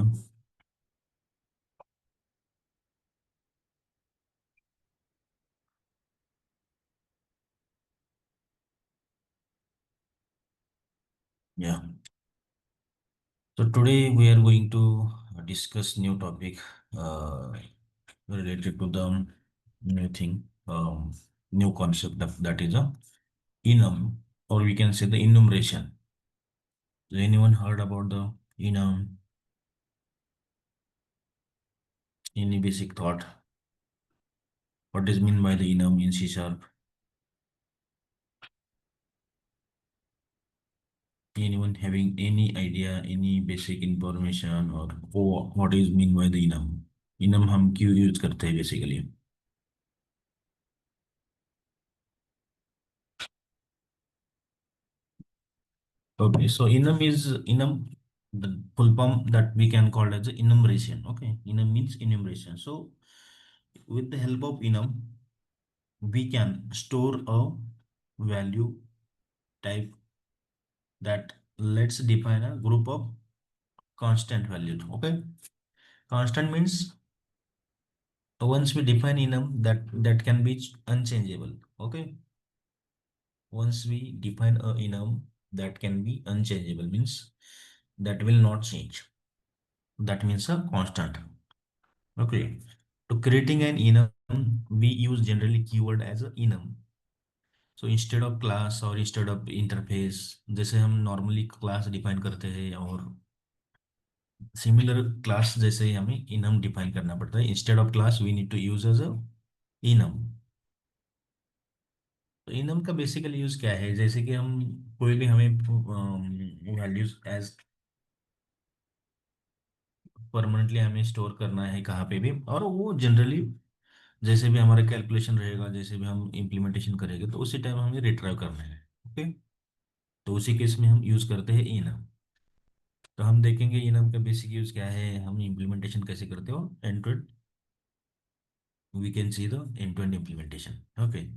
everyone. Yeah. So today we are going to discuss new topic uh, related to the new thing, new concept of that is a enum, or we can say the enumeration. So anyone heard about the enum? Any basic thought? What is mean by the enum in C sharp? Anyone having any idea, any basic information, or what is mean by the enum? Enum हम क्यों use करते हैं basically? Okay, so enum, the full form that we can call as enumeration. Okay, enum means enumeration. So with the help of enum, we can store a value type that let's define a group of constant values. Okay, constant means once we define enum that can be unchangeable. Okay, once we define a enum that can be unchangeable means that will not change. That means a constant. Okay. To creating an enum, we use generally keyword as a enum. So instead of class or instead of interface, जैसे हम normally class define करते हैं और similar class जैसे ही हमें enum define करना पड़ता है. Instead of class, we need to use as a enum. तो enum का बेसिकली यूज क्या है? जैसे कि हम कोई भी हमें वैल्यूज एज परमानेंटली हमें स्टोर करना है कहाँ पे भी, और वो जनरली जैसे भी हमारा कैलकुलेशन रहेगा, जैसे भी हम इम्प्लीमेंटेशन करेंगे तो उसी टाइम हमें रिट्राइव करना है. ओके. तो उसी केस में हम यूज करते हैं इनम. तो हम देखेंगे इनम का बेसिक यूज क्या है, हम इम्प्लीमेंटेशन कैसे करते हो end to end. We can see the end-to-end implementation. Okay,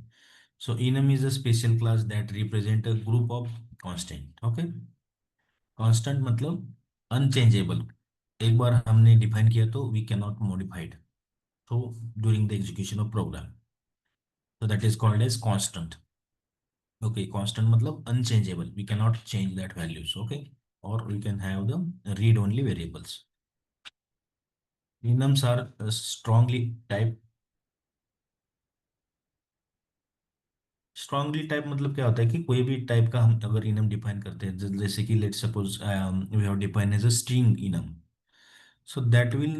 so enum is a special class that represent a group of constant. Okay, constant मतलब unchangeable. एक बार हमने डिफाइन किया तो we cannot modify it. So during the execution of program, so that is called as constant. Okay, constant मतलब unchangeable. We cannot change that values. Okay, or we can have the read-only variables. Enums are strongly typed. Strongly type मतलब क्या होता है कि कोई भी type का हम अगर इनम डिफाइन करते हैं, जैसे कि let's suppose we have define as a string enum, so that will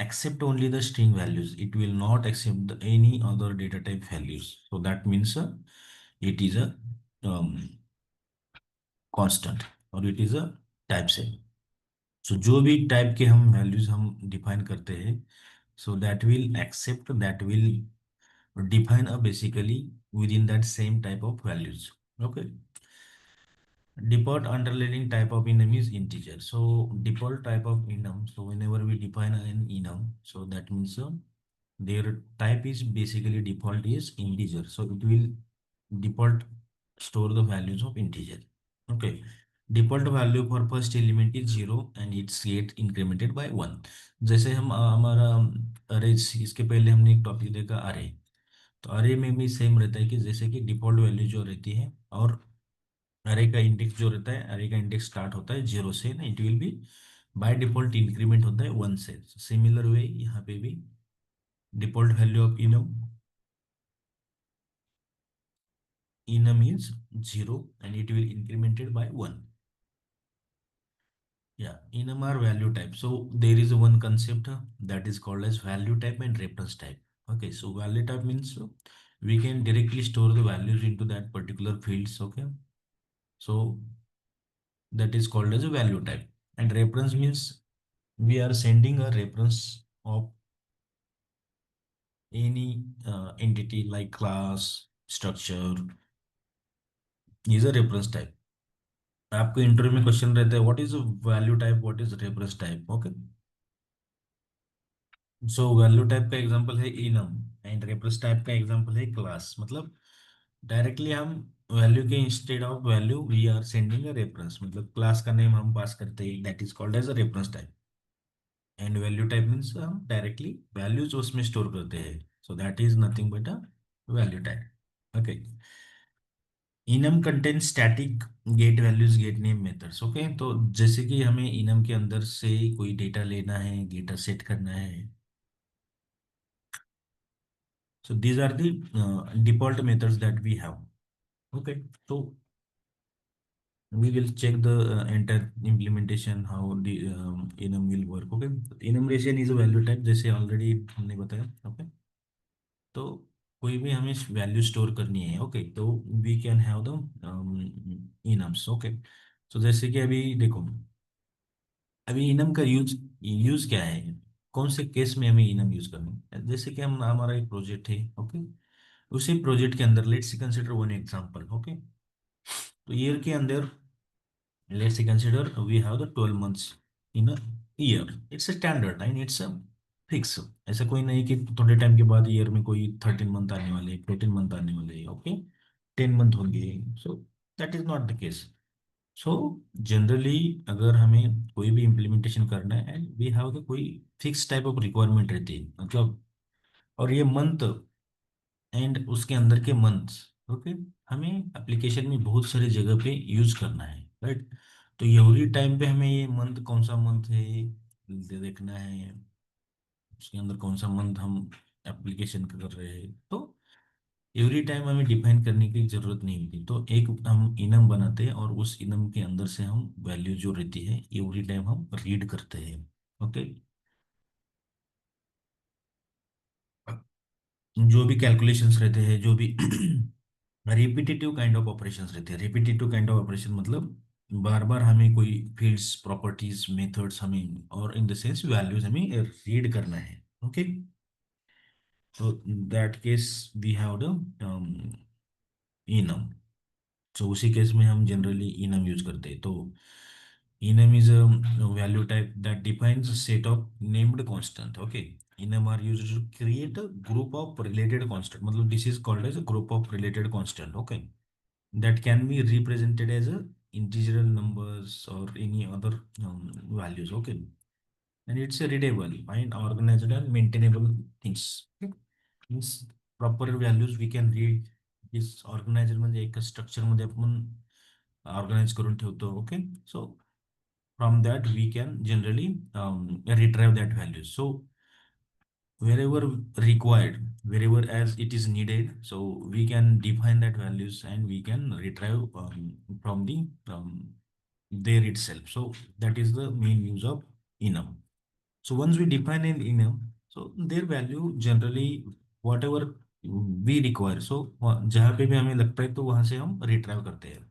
accept only the string values. It will not accept any other data type values. So that means it is a um, constant or it is a type set. So जो भी type के हम values हम define करते हैं, so that will accept, that will define a basically within that same type of values. Okay. Default underlying type of enum is integer. So default type of enum. So whenever we define an enum, so that means their type is basically default is integer. So it will default store the values of integer. Okay. Default value for first element is 0 and it's get incremented by 1. जैसे हम हमारा अरे इसके पहले हमने एक topic देखा अरे. तो अरे में भी सेम रहता है कि जैसे कि डिफॉल्ट वैल्यू जो रहती है और अरे का इंडेक्स जो रहता है, अरे का इंडेक्स स्टार्ट होता है 0 से ना, it will be by default increment होता है 1 से. सिमिलर वे यहाँ पे भी default value of enum is 0 and it will incremented by 1. Yeah, enum are value type. So there is one concept that is called as value type and reference type. Okay, so value type means we can directly store the values into that particular fields. Okay, so that is called as a value type. And reference means we are sending a reference of any entity like class structure is a reference type. आपको interview में question रहता है what is value type, what is reference type. Okay, so value type का example है enum and reference type का example है class. मतलब directly हम वैल्यू के instead of value we are sending a reference, मतलब क्लास का नेम हम पास करते हैं, that is called as a reference type. And value type means हम डायरेक्टली वैल्यूज उसमें स्टोर करते हैं, so that is nothing but a value type. Okay. Enum contain static get values get name methods. Okay, तो जैसे कि हमें enum के अंदर से कोई डेटा लेना है, डेटा सेट करना है, so these are the default methods that we have। okay, so we will check the entire implementation how the enum will work। okay, enumeration is a value type जैसे already हमने बताया। okay, तो कोई भी हमें value store करनी है, okay, तो we can have the enums. Okay, तो जैसे कि अभी देखो, अभी इनम का यूज यूज क्या है, कौन से केस में हमें इनम यूज करना है। जैसे कि हम हमारा एक प्रोजेक्ट है, ओके, उसी प्रोजेक्ट के अंदर let's consider one example. Okay, तो ईयर के अंदर let's consider we have the 12 months in a year। it's a standard and it's a fix। ऐसा कोई नहीं कि थोड़े टाइम के बाद ईयर में कोई 13 मंथ आने वाले, 14 मंथ आने वाले, ओके, 10 मंथ होंगे। सो that is not the case. So generally अगर हमें कोई भी इम्प्लीमेंटेशन करना है, वी हैव द कोई फिक्स टाइप ऑफ रिक्वायरमेंट रहती है, मतलब, और ये मंथ एंड उसके अंदर के मंथ्स, ओके, हमें एप्लीकेशन में बहुत सारी जगह पे यूज करना है, राइट। तो एवरी टाइम पे हमें ये मंथ कौन सा मंथ है देखना है, उसके अंदर कौन सा मंथ हम एप्लीकेशन कर रहे हैं। तो एवरी टाइम हमें डिफाइन करने की जरूरत नहीं होती, तो एक हम इनम बनाते हैं और उस इनम के अंदर से हम वैल्यू जो रहती है एवरी टाइम हम रीड करते हैं। ओके, जो भी कैलकुलेशंस रहते हैं, जो भी रिपीटेटिव काइंड ऑफ ऑपरेशंस रहते हैं, रिपीटेटिव काइंड ऑफ ऑपरेशन मतलब बार बार हमें कोई फील्ड्स, प्रॉपर्टीज, मेथड्स हमें, और इन द सेंस वैल्यूज हमें रीड करना है। ओके, तो that case we have the enum. तो उसी केस में हम जनरली इनम यूज करते हैं। तो enum is a value type that defines a set of named constant। okay, enum are used to create a group of related constant, मतलब this is called as a group of related constant। okay, that can be represented as a integer numbers or any other values। okay, and it's a readable and organized and maintainable things। okay, means proper values we can read, is organizer म्हणजे एक structure मध्ये आपण organise करून ठेवतो। Okay, so from that we can generally retrieve that value, so wherever required, wherever as it is needed, so we can define that values and we can retrieve from the there itself। so that is the main use of enum। so once we define an enum, so their value generally whatever we require, so जहाँ पे भी हमें लगता है तो वहां से हम रिट्राइव करते हैं।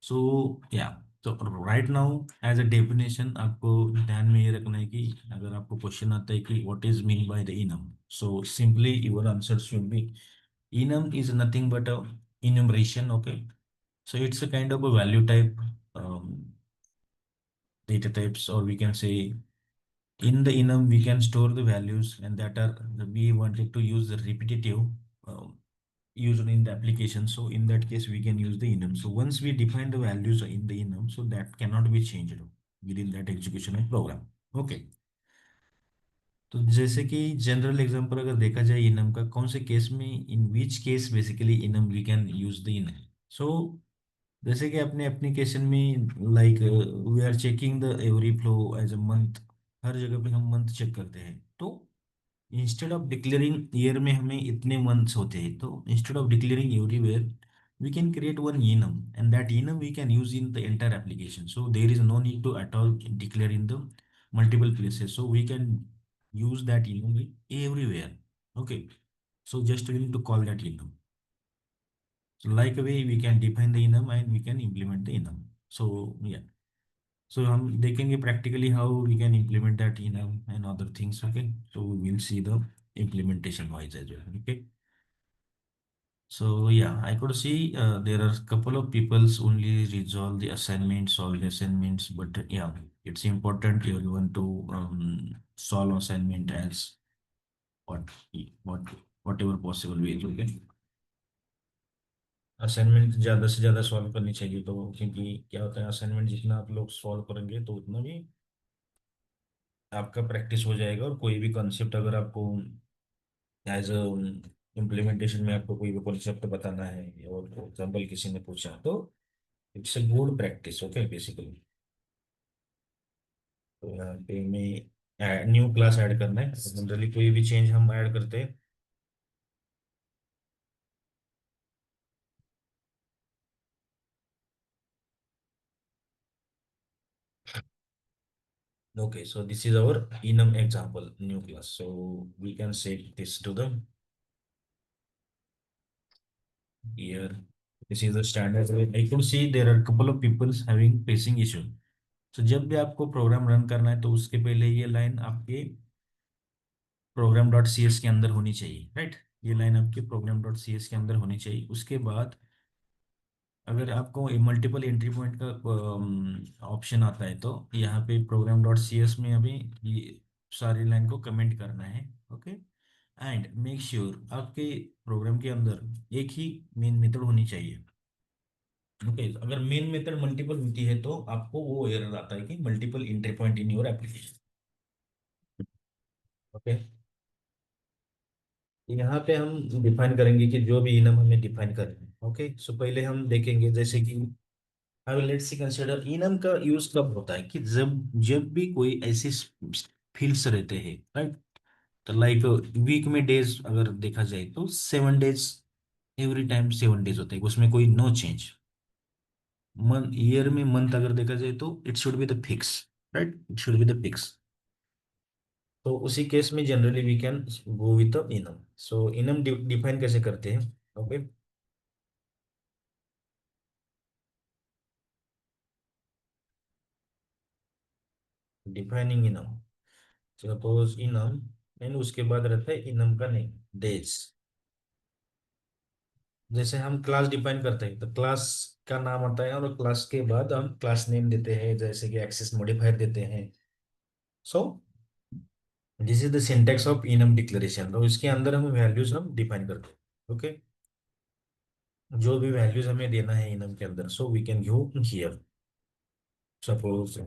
सो या, तो right now as a definition आपको ध्यान में ये रखना है कि अगर आपको क्वेश्चन आता है कि what is mean by the enum, so simply your answer should be enum is nothing but a enumeration। okay, so it's a kind of a value type, data types, or we can say in the enum we can store the values and that are we wanted to use the repetitive used in the application, so in that case we can use the enum। so once we define the values in the enum, so that cannot be changed within that execution of program। okay, तो जैसे कि general example अगर देखा जाए enum का कौन से case में, in which case basically enum we can use the enum. So जैसे कि अपने एप्लीकेशन में like we are checking the every flow as a month, हर जगह पे हम मंथ चेक करते हैं। तो इंस्टेड ऑफ डिक्लेयरिंग ईयर में हमें इतने मंथ्स होते हैं, तो instead of declaring everywhere we can create one enum and that enum we can use in the entire application, so there is no need to at all declare in the multiple places, so we can use that enum everywhere। okay, so just we need to call that enum, so like a way we can define the enum and we can implement the enum। so yeah, so हम देखेंगे practically how we can implement that enum and other things। okay, so we will see the implementation wise as well। okay, so yeah, I could see there are a couple of people's only resolve the assignments, solve the assignments, but yeah, it's important everyone to solve assignment as what what whatever possible way। okay, assignment ज्यादा से ज्यादा solve करनी चाहिए, तो क्योंकि क्या होता है असाइनमेंट जितना आप लोग सॉल्व करेंगे तो उतना भी आपका प्रैक्टिस हो जाएगा, और कोई भी कॉन्सेप्ट अगर आपको एज इम्प्लीमेंटेशन में आपको कोई भी कॉन्सेप्ट बताना है, और फॉर एग्जाम्पल किसी ने पूछा, तो it's a good practice, okay basically. तो यहाँ पे मैं न्यू क्लास ऐड करना है, जनरली कोई भी चेंज हम ऐड करते हैं। Okay, so this is our enum example, new class. So we can save this to the here. This is the standard way. I could see there are a couple of people having facing issue. So जब भी आपको program run करना है, तो उसके पहले ये line आपके प्रोग्राम डॉट सी एस के अंदर होनी चाहिए, राइट। ये लाइन आपके प्रोग्राम डॉट सी एस के अंदर होनी चाहिए। उसके बाद अगर आपको मल्टीपल एंट्री पॉइंट का ऑप्शन आता है, तो यहाँ पे प्रोग्राम डॉट सी एस में अभी ये सारी लाइन को कमेंट करना है, ओके। एंड मेक श्योर आपके प्रोग्राम के अंदर एक ही मेन मेथड होनी चाहिए, ओके। अगर मेन मेथड मल्टीपल होती है, तो आपको वो एरर आता है कि multiple entry point in your application, okay. यहाँ पे हम डिफाइन करेंगे कि जो भी इनम हमें डिफाइन करना है, ओके। सो पहले हम देखेंगे, जैसे कि अब लेट्स सी कंसिडर इनम का यूज कब होता है, कि जब जब भी कोई ऐसे फील्ड्स रहते हैं, राइट। तो लाइक वीक में डेज अगर देखा जाए, तो 7 डेज, एवरी टाइम 7 डेज होते हैं, उसमें कोई नो चेंज। मंथ, ईयर में मंथ अगर देखा जाए, तो it should be the fix, right, it should be the fix. तो उसी केस में generally we can go with the enum. So enum define कैसे करते हैं, okay. Defining enum, suppose enum, and उसके बाद रहता है इनम का नेम, डेज। जैसे हम क्लास डिफाइन करते हैं, तो क्लास का नाम आता है, और क्लास के बाद हम क्लास नेम देते हैं, जैसे कि एक्सेस मॉडिफायर देते हैं। So this is the syntax of enum declaration. तो इसके अंदर हम वैल्यूज हम डिफाइन करते हैं, ओके। जो भी वैल्यूज हमें देना है इनम के अंदर, so we can give here, suppose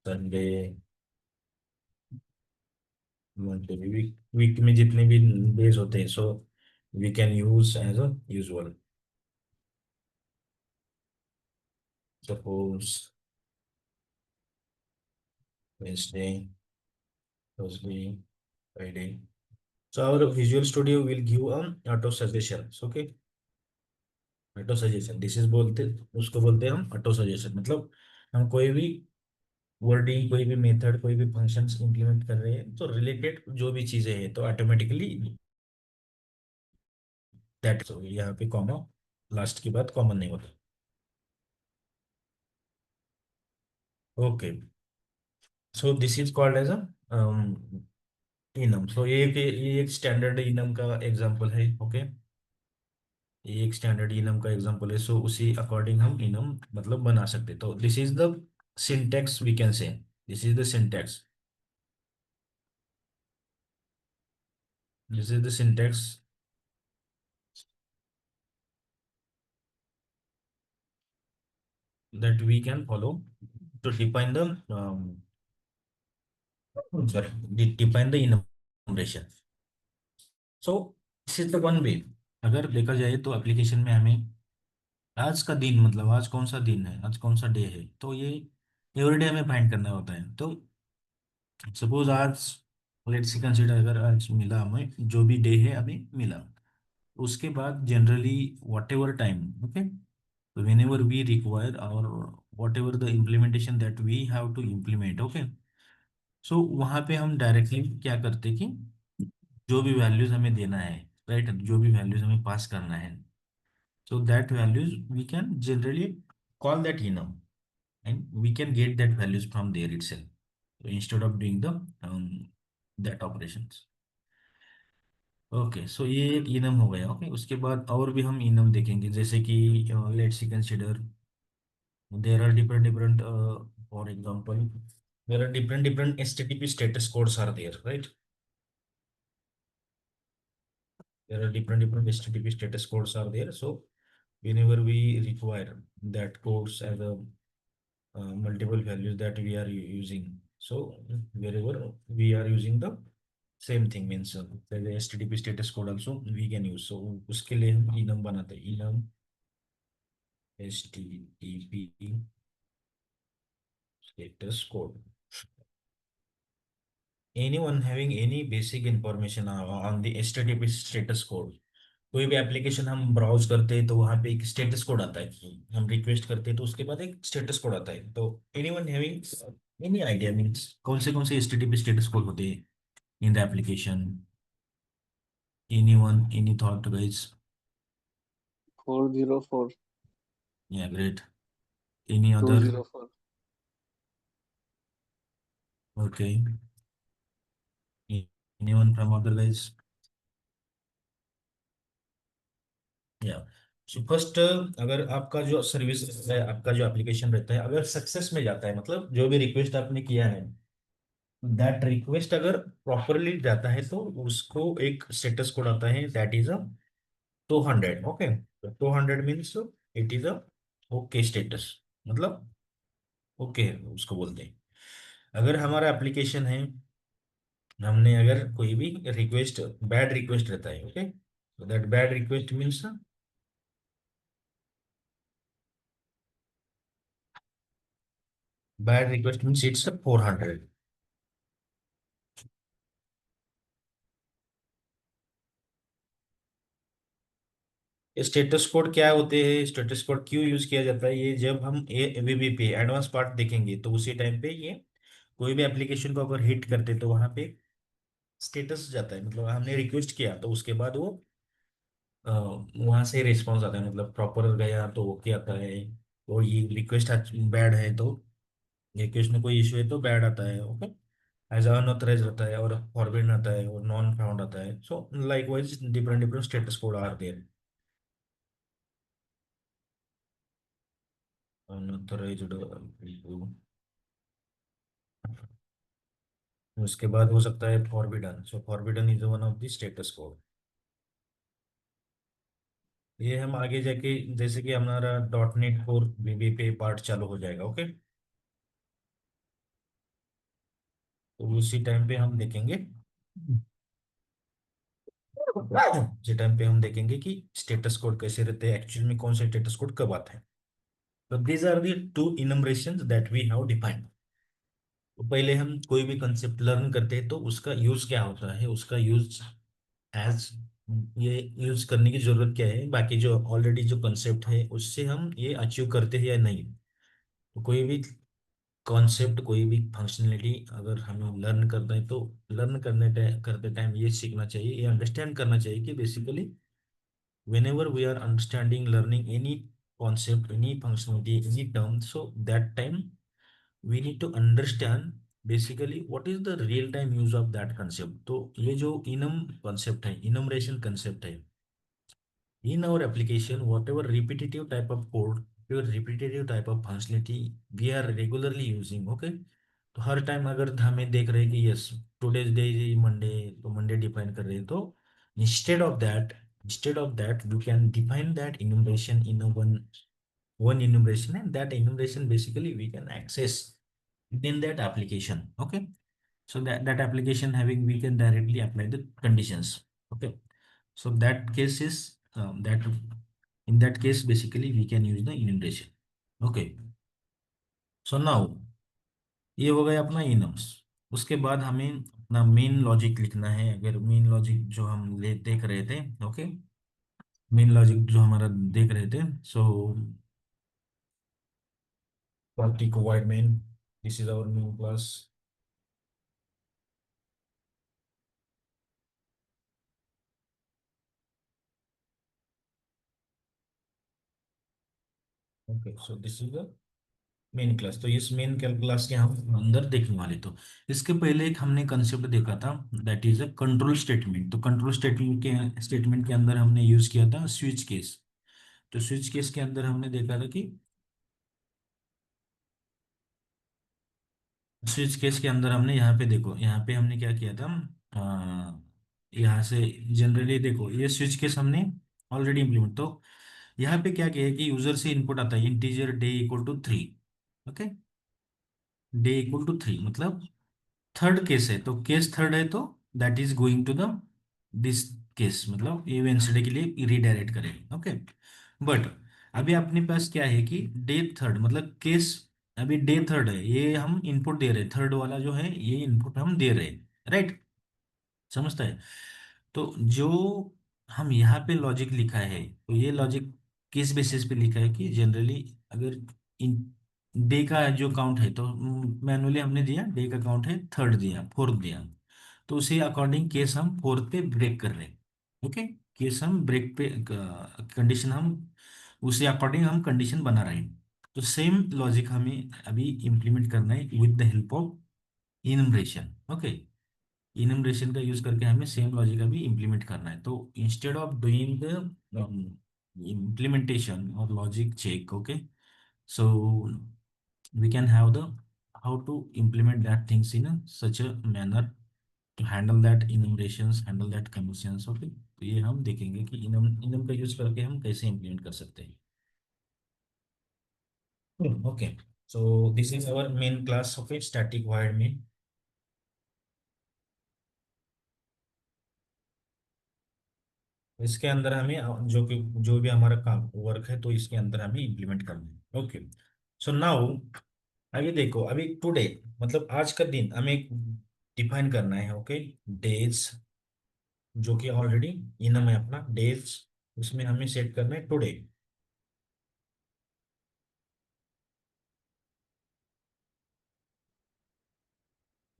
Sunday, Monday, week, week में जितने भी डेज होते हैं, so we can use as a usual, suppose Wednesday, Thursday, Friday. So our Visual Studio will give auto suggestions, okay? Auto suggestion, this is बोलते, उसको बोलते हैं हम ऑटो सजेशन। मतलब हम कोई भी वर्डिंग, कोई भी मेथड, कोई भी फंक्शंस इंप्लीमेंट कर रहे हैं, तो रिलेटेड जो भी चीजें हैं, तो ऑटोमेटिकली दैट, यहाँ पे कॉमा लास्ट की बात कॉमन नहीं होता, okay. So this is called as a enum. So ये एक स्टैंडर्ड इनम का एग्जांपल है, ओके। ये एक स्टैंडर्ड इनम का एग्जांपल है। सो उसी अकॉर्डिंग हम इनम मतलब बना सकते हैं। तो this is the syntax, we can say this is the syntax, this is the syntax that we can follow to define the sorry, define the enumeration. So this is the one way। अगर देखा जाए, तो application में हमें आज का दिन, मतलब आज कौन सा दिन है, आज कौन सा डे है, तो ये एवरीडे हमें फाइंड करना होता है। तो सपोज आज, लेट्स सी कंसीडर, अगर आज मिला हमें, जो भी डे है अभी मिला, उसके बाद generally what ever time, okay, whenever we require, or whatever the implementation that we have to implement, okay। सो वहाँ पे हम डायरेक्टली क्या करते कि जो भी वैल्यूज हमें देना है, राइट, जो भी वैल्यूज हमें पास करना है, so that values we can generally call that enum, and we can get that values from there itself instead of doing the that operations, okay. So ये एक इनम हो गया, ओके। उसके बाद और भी हम इनम देखेंगे, जैसे कि let's see consider there are different for example, there are different http status codes are there, right? There are different http status codes are there. So whenever we require that codes as a multiple values that we are using, So wherever we are using the same thing means the HTTP status code also we can use. So उसके लिए हम enum बनाते हैं, enum HTTP status code. Anyone having any basic information on the HTTP status code, कोई भी application हम browse करते हैं तो वहां पे एक स्टेटस कोड आता है, हम रिक्वेस्ट करते हैं तो उसके बाद एक स्टेटस कोड आता है। तो anyone having any idea means कौन से HTTP स्टेटस कोड होते हैं इन the application? Anyone, any thought guys? 404. या great. Any other? 204. Okay, anyone from other guys? या सो फर्स्ट, अगर आपका जो सर्विस है, आपका जो एप्लीकेशन रहता है, अगर सक्सेस में जाता है, मतलब जो भी रिक्वेस्ट आपने किया है, दैट रिक्वेस्ट अगर प्रॉपरली जाता है तो उसको एक स्टेटस कोड आता है, that is a 200। Okay, 200 means it is a okay status, मतलब ओके उसको बोलते हैं। अगर हमारा एप्लीकेशन है, हमने अगर कोई भी रिक्वेस्ट, बैड रिक्वेस्ट रहता है, okay, that bad request means, bad request means it's 400। Status code क्या होते हैं, स्टेटस कोड क्यों यूज किया जाता है, ये जब हम एवीबी पे एडवांस पार्ट देखेंगे तो उसी टाइम पे ये कोई भी एप्लीकेशन को अगर हिट करते तो वहां पे स्टेटस जाता है, मतलब हमने रिक्वेस्ट किया तो उसके बाद वो वहां से रिस्पॉन्स आता है, मतलब प्रॉपर गया तो ओके आता है। और ये रिक्वेस्ट बैड है तो रिक्वेस्ट में कोई इशू है तो बैड आता है, ओके, एज अनऑथराइज आता है, और फॉरवर्ड आता है, और नॉन फाउंड आता है। So likewise different different status code are there. Unauthorized, उसके बाद हो सकता है forbidden. So forbidden is one of the status code. ये हम आगे जाके, जैसे कि हमारा .NET कोर VB पे पार्ट चालू हो जाएगा, ओके, तो उसी टाइम पे हम देखेंगे, उसी टाइम पे हम देखेंगे कि स्टेटस कोड कैसे रहते हैं, एक्चुअल में कौन सा स्टेटस कोड कब आता है। तो these are the two enumerations that we have defined. तो पहले हम कोई भी कंसेप्ट लर्न करते हैं तो उसका यूज क्या होता है, उसका यूज एज, ये यूज करने की जरूरत क्या है, बाकी जो ऑलरेडी जो कंसेप्ट है उससे हम ये अचीव करते हैं या नहीं। तो कोई भी कॉन्सेप्ट, कोई भी फंक्शनलिटी अगर हमें लर्न करना है तो लर्न करते टाइम ये सीखना चाहिए, ये अंडरस्टैंड करना चाहिए कि basically whenever we are understanding learning any concept, any functionality, any term, so that time we need to understand basically what is the real time use of that concept। तो ये जो इनम concept है, enumeration concept है, in our application whatever repetitive type of code, your repetitive type of functionality we are regularly using, okay, तो हर time अगर हमें देख रहे हैं कि yes today's day is Monday, तो मंडे डिफाइन कर रहे हैं, तो instead of that, we can define that enumeration in a one enumeration, and that enumeration basically we can access within that application, okay, so that application having, we can directly apply the conditions, okay, so that case is that in that case basically we can use the enumeration, okay। So now ये हो गया अपना इनम्स। उसके बाद हमें अपना main logic लिखना है, अगर मेन लॉजिक जो हम ले देख रहे थे, ओके, मेन लॉजिक जो हमारा देख रहे थे, सो public void main, this is our main class, okay, so this is the main class. तो इस मेन क्लास के हम अंदर देखने वाले, तो इसके पहले एक हमने कंसेप्ट देखा था, that is a control statement. तो कंट्रोल स्टेटमेंट के अंदर हमने यूज किया था स्विच केस। तो स्विच केस के अंदर हमने देखा था कि स्विच केस के अंदर हमने यहाँ पे देखो, यहाँ पे हमने क्या किया था, यहाँ से जनरली देखो ये स्विच केस हमने ऑलरेडी इम्प्लीमेंट, तो यहाँ पे क्या किया है कि यूजर से इनपुट आता है integer day equal to 3, okay, day equal to 3 मतलब थर्ड केस है, तो केस थर्ड है, तो that is going to the this case, मतलब ये वेंसडे के लिए रिडायरेक्ट करेंगे। ओके, बट अभी अपने पास क्या है कि डे थर्ड मतलब केस, अभी डे थर्ड है, ये हम इनपुट दे रहे हैं, थर्ड वाला जो है ये इनपुट हम दे रहे हैं, राइट? समझता है? तो जो हम यहाँ पे लॉजिक लिखा है, तो ये लॉजिक किस बेसिस पे लिखा है कि जनरली अगर इन डे का जो काउंट है, तो मैनुअली हमने दिया डे का काउंट है थर्ड दिया, फोर्थ दिया, तो उसे अकॉर्डिंग केस हम फोर्थ पे ब्रेक कर रहे हैं। ओके, केस हम ब्रेक पे कंडीशन हम उसे अकॉर्डिंग हम कंडीशन बना रहे हैं। तो सेम लॉजिक हमें अभी इम्प्लीमेंट करना है with the help of enumeration. Okay, enumeration का यूज करके हमें सेम लॉजिक अभी इम्प्लीमेंट करना है। तो instead of doing the implementation or logic check, okay, so we can have the how to implement that things in a such a manner to handle that enumerations, handle that commissions। okay, तो ये हम देखेंगे कि enum का use करके हम कैसे implement कर सकते हैं। Okay, so this is our main class of static void में। इसके अंदर हमें जो भी हमारा काम वर्क है, तो इसके अंदर हमें इम्प्लीमेंट करना है। ओके, सो नाउ अभी देखो, अभी टुडे मतलब आज का दिन हमें डिफाइन करना है। ओके, डेज जो कि ऑलरेडी इनम है अपना डेज, उसमें हमें सेट करना है today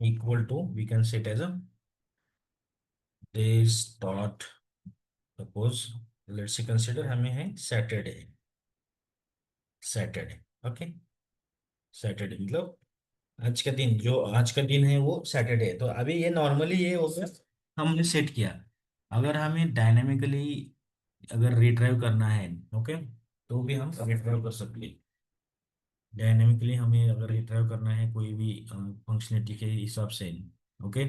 equal to, we can set as a days dot, suppose let's say consider हमें है सैटरडे, सैटरडे। ओके, सैटरडे मतलब आज का दिन, जो आज का दिन है वो सैटरडे है। तो अभी ये नॉर्मली ये हो गया, हमने सेट किया। अगर हमें डायनेमिकली अगर रिट्राइव करना है, ओके, तो भी हम रिट्राइव कर सकते हैं। डायनेमिकली हमें अगर रिट्राइव करना है कोई भी फंक्शनलिटी के हिसाब से, ओके,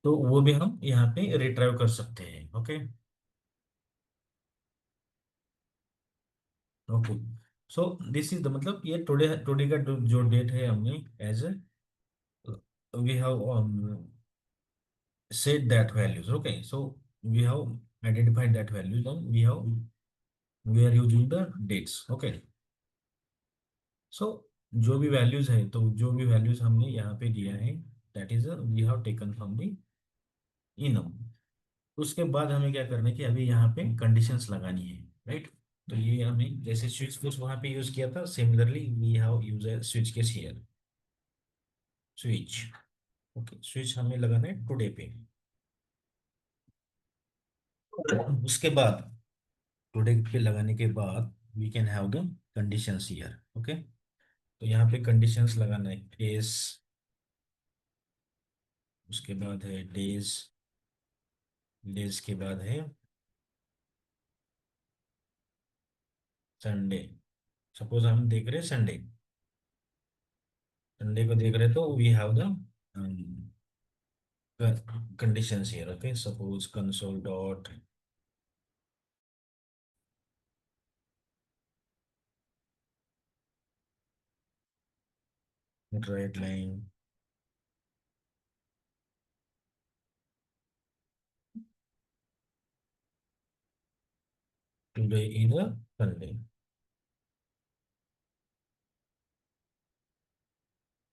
तो वो भी हम यहाँ पे रिट्राइव कर सकते हैं। Okay, okay, so this is the मतलब ये टुडे, टुडे का जो डेट है हमने as we have set that values। okay, so we have identified that values and we are using the dates। okay, so जो भी वैल्यूज है, तो जो भी वैल्यूज हमने यहाँ पे दिया है, that is we have taken from the enum. उसके बाद हमें क्या करना है कि अभी यहाँ पे कंडीशंस लगानी है, राइट? तो ये हमें जैसे स्विच केस वहाँ पे यूज किया था, similarly we have use switch case here, switch. Okay, switch हमें लगाना है टुडे पे। उसके बाद टुडे पे लगाने के बाद we can have the conditions here. Okay, तो यहाँ पे कंडीशंस लगाना है केस, उसके बाद है डेज, डेज के बाद है संडे। सपोज हम देख रहे हैं संडे, संडे को देख रहे हैं, तो we have the conditions here. Okay, suppose console dot write line today is a Sunday.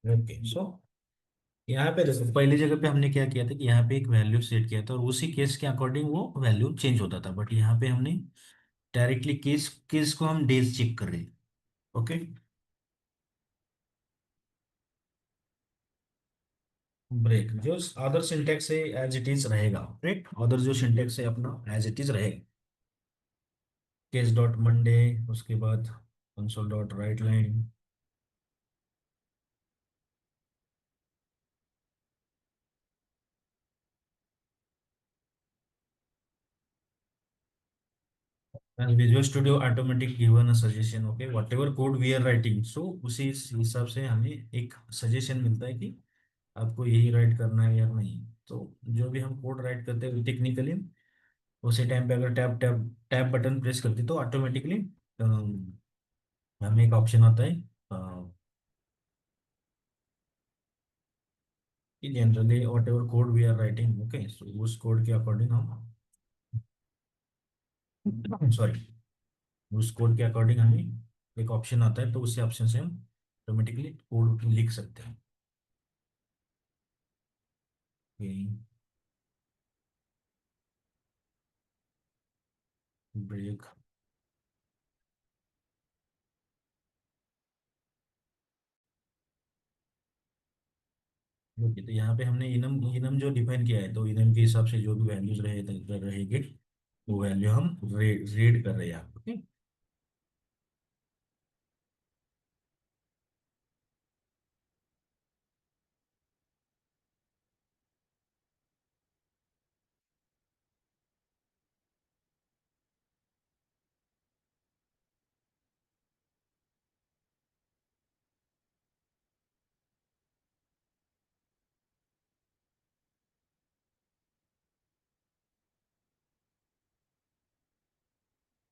Okay, so यहाँ पे देखो, पहली जगह पे हमने क्या किया था कि यहाँ पे एक वैल्यू सेट किया था और उसी केस के अकॉर्डिंग वो वैल्यू चेंज होता था, बट यहाँ पे हमने डायरेक्टली केस केस को हम डेज चेक कर रहे हैं। ओके, ब्रेक जो अदर सिंटेक्स है एज इट इज रहेगा, राइट? अदर जो सिंटेक्स है अपना एज इट इज रहेगा। केस डॉट मंडे, उसके बाद console dot write line. And Visual Studio automatic given a suggestion. Okay, whatever code we are writing, so उसी हिसाब से हमें एक सजेशन मिलता है कि आपको यही राइट करना है या नहीं। तो जो भी हम कोड राइट करते हैं टेक्निकली, उसी टाइम पे अगर tab tab tab button press करते हैं, तो ऑटोमेटिकली हमें एक ऑप्शन आता है generally whatever code we are writing, okay, so उस कोड के अकॉर्डिंग हम, सॉरी, उस कोड के अकॉर्डिंग हमें एक ऑप्शन आता है, तो उसी ऑप्शन से हम ऑटोमेटिकली कोड लिख सकते हैं। ब्रेक। ओके, तो यहाँ पे हमने इनम इनम जो डिफाइन किया है, तो इनम के हिसाब से जो भी वैल्यूज रहेगी, वो वैल्यू हम रीड कर रहे हैं यहाँ, ओके।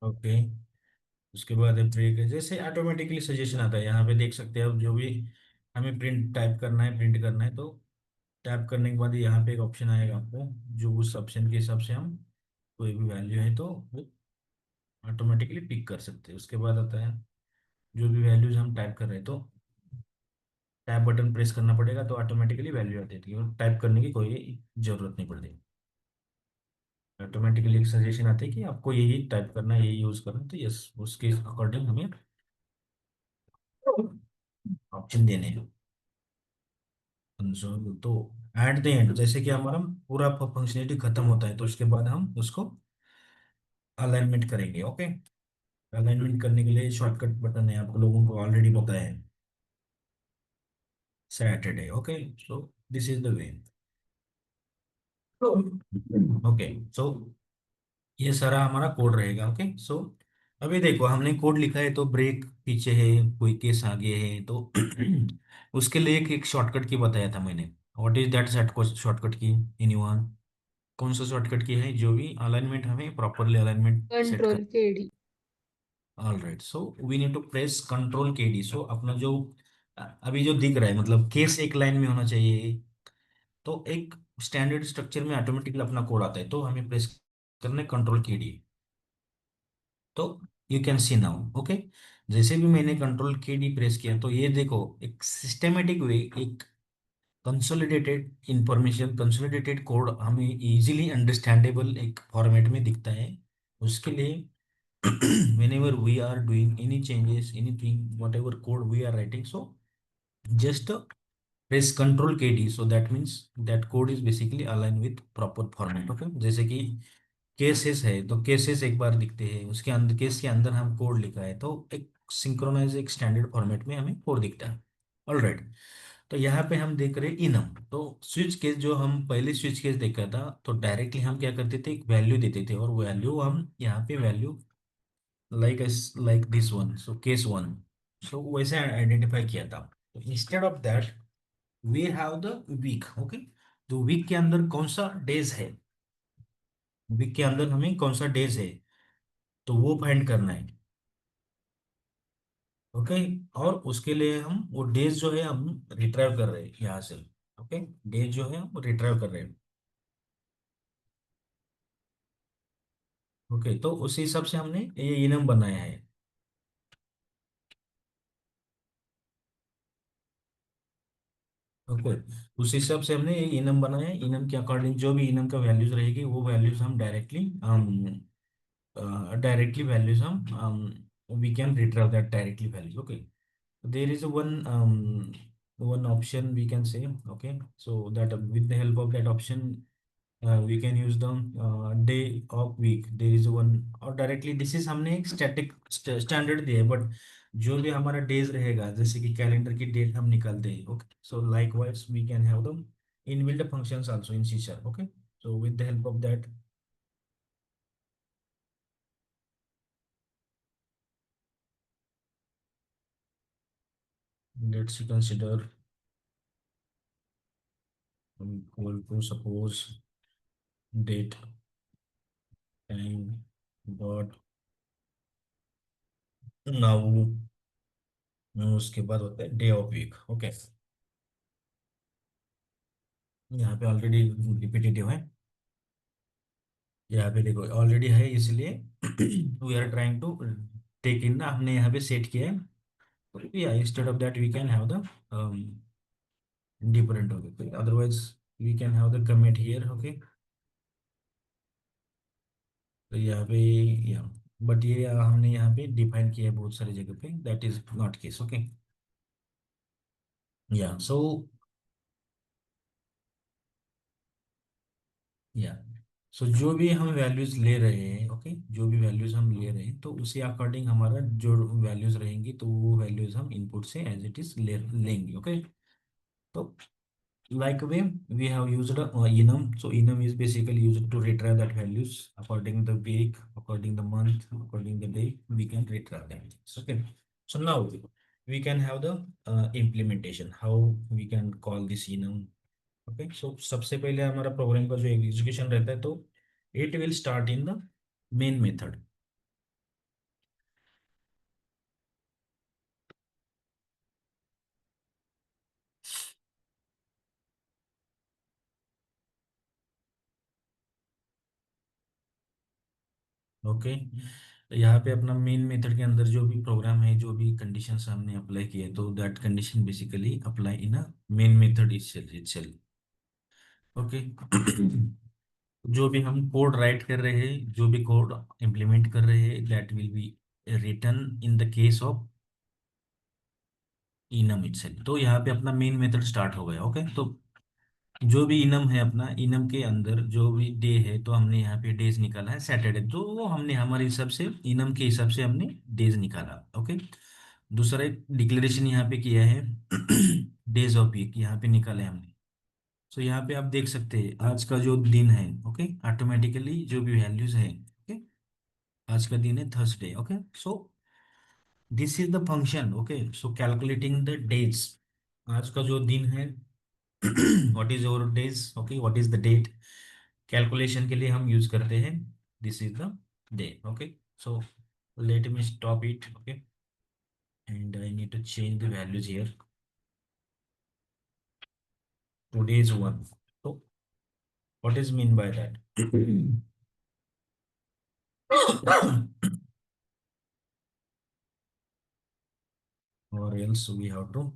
ओके, उसके बाद ब्रेक है, जैसे ऑटोमेटिकली सजेशन आता है, यहाँ पे देख सकते हैं आप, जो भी हमें प्रिंट टाइप करना है, प्रिंट करना है, तो टैप करने के बाद यहाँ पे एक ऑप्शन आएगा आपको, जो उस ऑप्शन के हिसाब से हम कोई भी वैल्यू है तो वो ऑटोमेटिकली पिक कर सकते हैं। उसके बाद आता है जो भी वैल्यूज हम टाइप कर रहे हैं, तो टैप बटन प्रेस करना पड़ेगा, तो ऑटोमेटिकली वैल्यू आ जाती है, और टाइप करने की कोई जरूरत नहीं पड़ती। ऑटोमेटिकली एक सजेशन आती है कि आपको यही टाइप करना है, यही यूज करना है, तो यस, उसके अकॉर्डिंग हमें ऑप्शन देने हैं। कंसोल तो एट द एंड, जैसे कि हमारा पूरा फंक्शनलिटी खत्म होता है, तो उसके बाद हम उसको अलाइनमेंट करेंगे, ओके। अलाइनमेंट करने के लिए शॉर्टकट बटन है, आप लोगों को ऑलरेडी पता है, Saturday, okay. So this is the way, okay. So ये सारा हमारा कोड रहेगा, ओके। सो अभी देखो, हमने कोड लिखा है, तो ब्रेक पीछे है, कोई केस आगे है, तो उसके लिए एक शॉर्टकट की बताया था मैंने। What is that shortcut key, anyone? कौन सा शॉर्टकट की है, जो भी अलाइनमेंट हमें प्रॉपरली अलाइनमेंट सेट कर। Control K D. All right, so we need to press control K D. So अपना जो अभी जो दिख रहा है, मतलब केस एक लाइन में होना चाहिए, तो एक स्टैंडर्ड स्ट्रक्चर में ऑटोमेटिकली अपना कोड आता है, तो हमें प्रेस करना है कंट्रोल के डी। तो you can see now, okay. जैसे भी मैंने कंट्रोल के डी प्रेस किया, तो ये देखो, एक सिस्टेमेटिक वे, एक कंसोलिडेटेड इंफॉर्मेशन, कंसोलिडेटेड कोड हमें इजीली अंडरस्टैंडेबल एक फॉर्मेट में दिखता है। उसके लिए whenever we are doing any changes, anything, whatever code we are writing, so just press control kd, so that means that code is basically aligned with proper format, okay। जैसे कि cases है, तो cases एक बार दिखते हैं, उसके अंदर case के अंदर हम कोड लिखा है, तो एक सिंक्रोनाइज, एक स्टैंडर्ड फॉर्मेट में हमें कोड दिखता है। ऑलराइट, तो यहाँ पे हम देख रहे हैं इनम, तो स्विच केस, जो हम पहले स्विच केस देखा था, तो डायरेक्टली हम क्या करते थे, एक वैल्यू देते थे, और वैल्यू हम यहाँ पे value like this one, so case one, so वैसे आइडेंटिफाई किया था। तो instead of that we have the week, okay. तो वीक के अंदर कौन सा डेज है, वीक के अंदर हमें कौन सा डेज है, तो वो फाइंड करना है, ओके। और उसके लिए हम वो डेज जो है हम रिट्राइव कर रहे हैं यहाँ से, ओके। डेज जो है हम रिट्राइव कर रहे हैं, ओके। तो उसी हिसाब से हमने ये इनम बनाया है, ओके। उस हिसाब से हमने ये इनम बनाया है, इनम के अकॉर्डिंग जो भी इनम का वैल्यूज रहेगी, वो वैल्यूज हम डायरेक्टली वैल्यूज हम we can retrieve that directly values, okay। there is a one option we can say, okay, so that with the help of that option we can use the day of week, there is one, और directly this is, हमने एक static standard दिया है, but जो भी हमारा days रहेगा, जैसे कि कैलेंडर की डेट हम निकालते हैं, okay. So likewise we can have the inbuilt functions also in C sharp, okay. So with the help of that, let's consider equal to suppose date, time, dot, now, उसके बाद होता है day of week, okay. यहाँ पे already repetitive है। यहाँ पे देखो ऑलरेडी है, इसलिए we are trying to take in ना, हमने यहाँ पे सेट किया है। तो या instead of that we can have the different, okay, otherwise we can have the commit here, okay। तो यहाँ पे या बट ये हमने यहाँ पे डिफाइन किया है बहुत सारी जगह पे, that is not case, okay. या सो या सो जो भी हम वैल्यूज ले रहे हैं, ओके, जो भी वैल्यूज हम ले रहे हैं तो उसी अकॉर्डिंग हमारा जो वैल्यूज रहेंगी तो वो वैल्यूज हम इनपुट से एज इट इज ले लेंगे, ओके। तो like we have used enum. So enum is basically used to retrieve that values according the week, according the month, according the day, we can retrieve them, okay। So now we can have the implementation, how we can call this enum, okay। So सबसे पहले हमारा programme का जो execution रहता है तो it will start in the main method। Okay, तो यहाँ पे अपना मेन मेथड के अंदर जो भी प्रोग्राम है, जो भी कंडीशंस हमने अप्लाई किए तो that condition basically apply in a main method itself, okay. जो भी हम कोड राइट कर रहे हैं, जो भी कोड इम्प्लीमेंट कर रहे हैं, that will be written in the case of enum itself. तो यहाँ पे अपना मेन मेथड स्टार्ट हो गया, ओके। तो जो भी इनम है, अपना इनम के अंदर जो भी डे है तो हमने यहाँ पे डेज निकाला है सैटरडे, तो वो हमने हमारे हिसाब से इनम के हिसाब से हमने डेज निकाला, ओके। दूसरा एक डिक्लेरेशन यहाँ पे किया है डेज ऑफ वीक यहाँ पे निकाले हमने। सो यहाँ पे आप देख सकते हैं आज का जो दिन है, ओके, ऑटोमेटिकली जो भी वैल्यूज है, ओके, आज का दिन है Thursday, okay. So this is the function, okay. So calculating the days, आज का जो दिन है what is your days, okay, what is the date, calculation के लिए हम यूज करते हैं this is the day, okay. So let me stop it, okay, and I need to change the values here. Today is one, so what is mean by that? Or else we have to,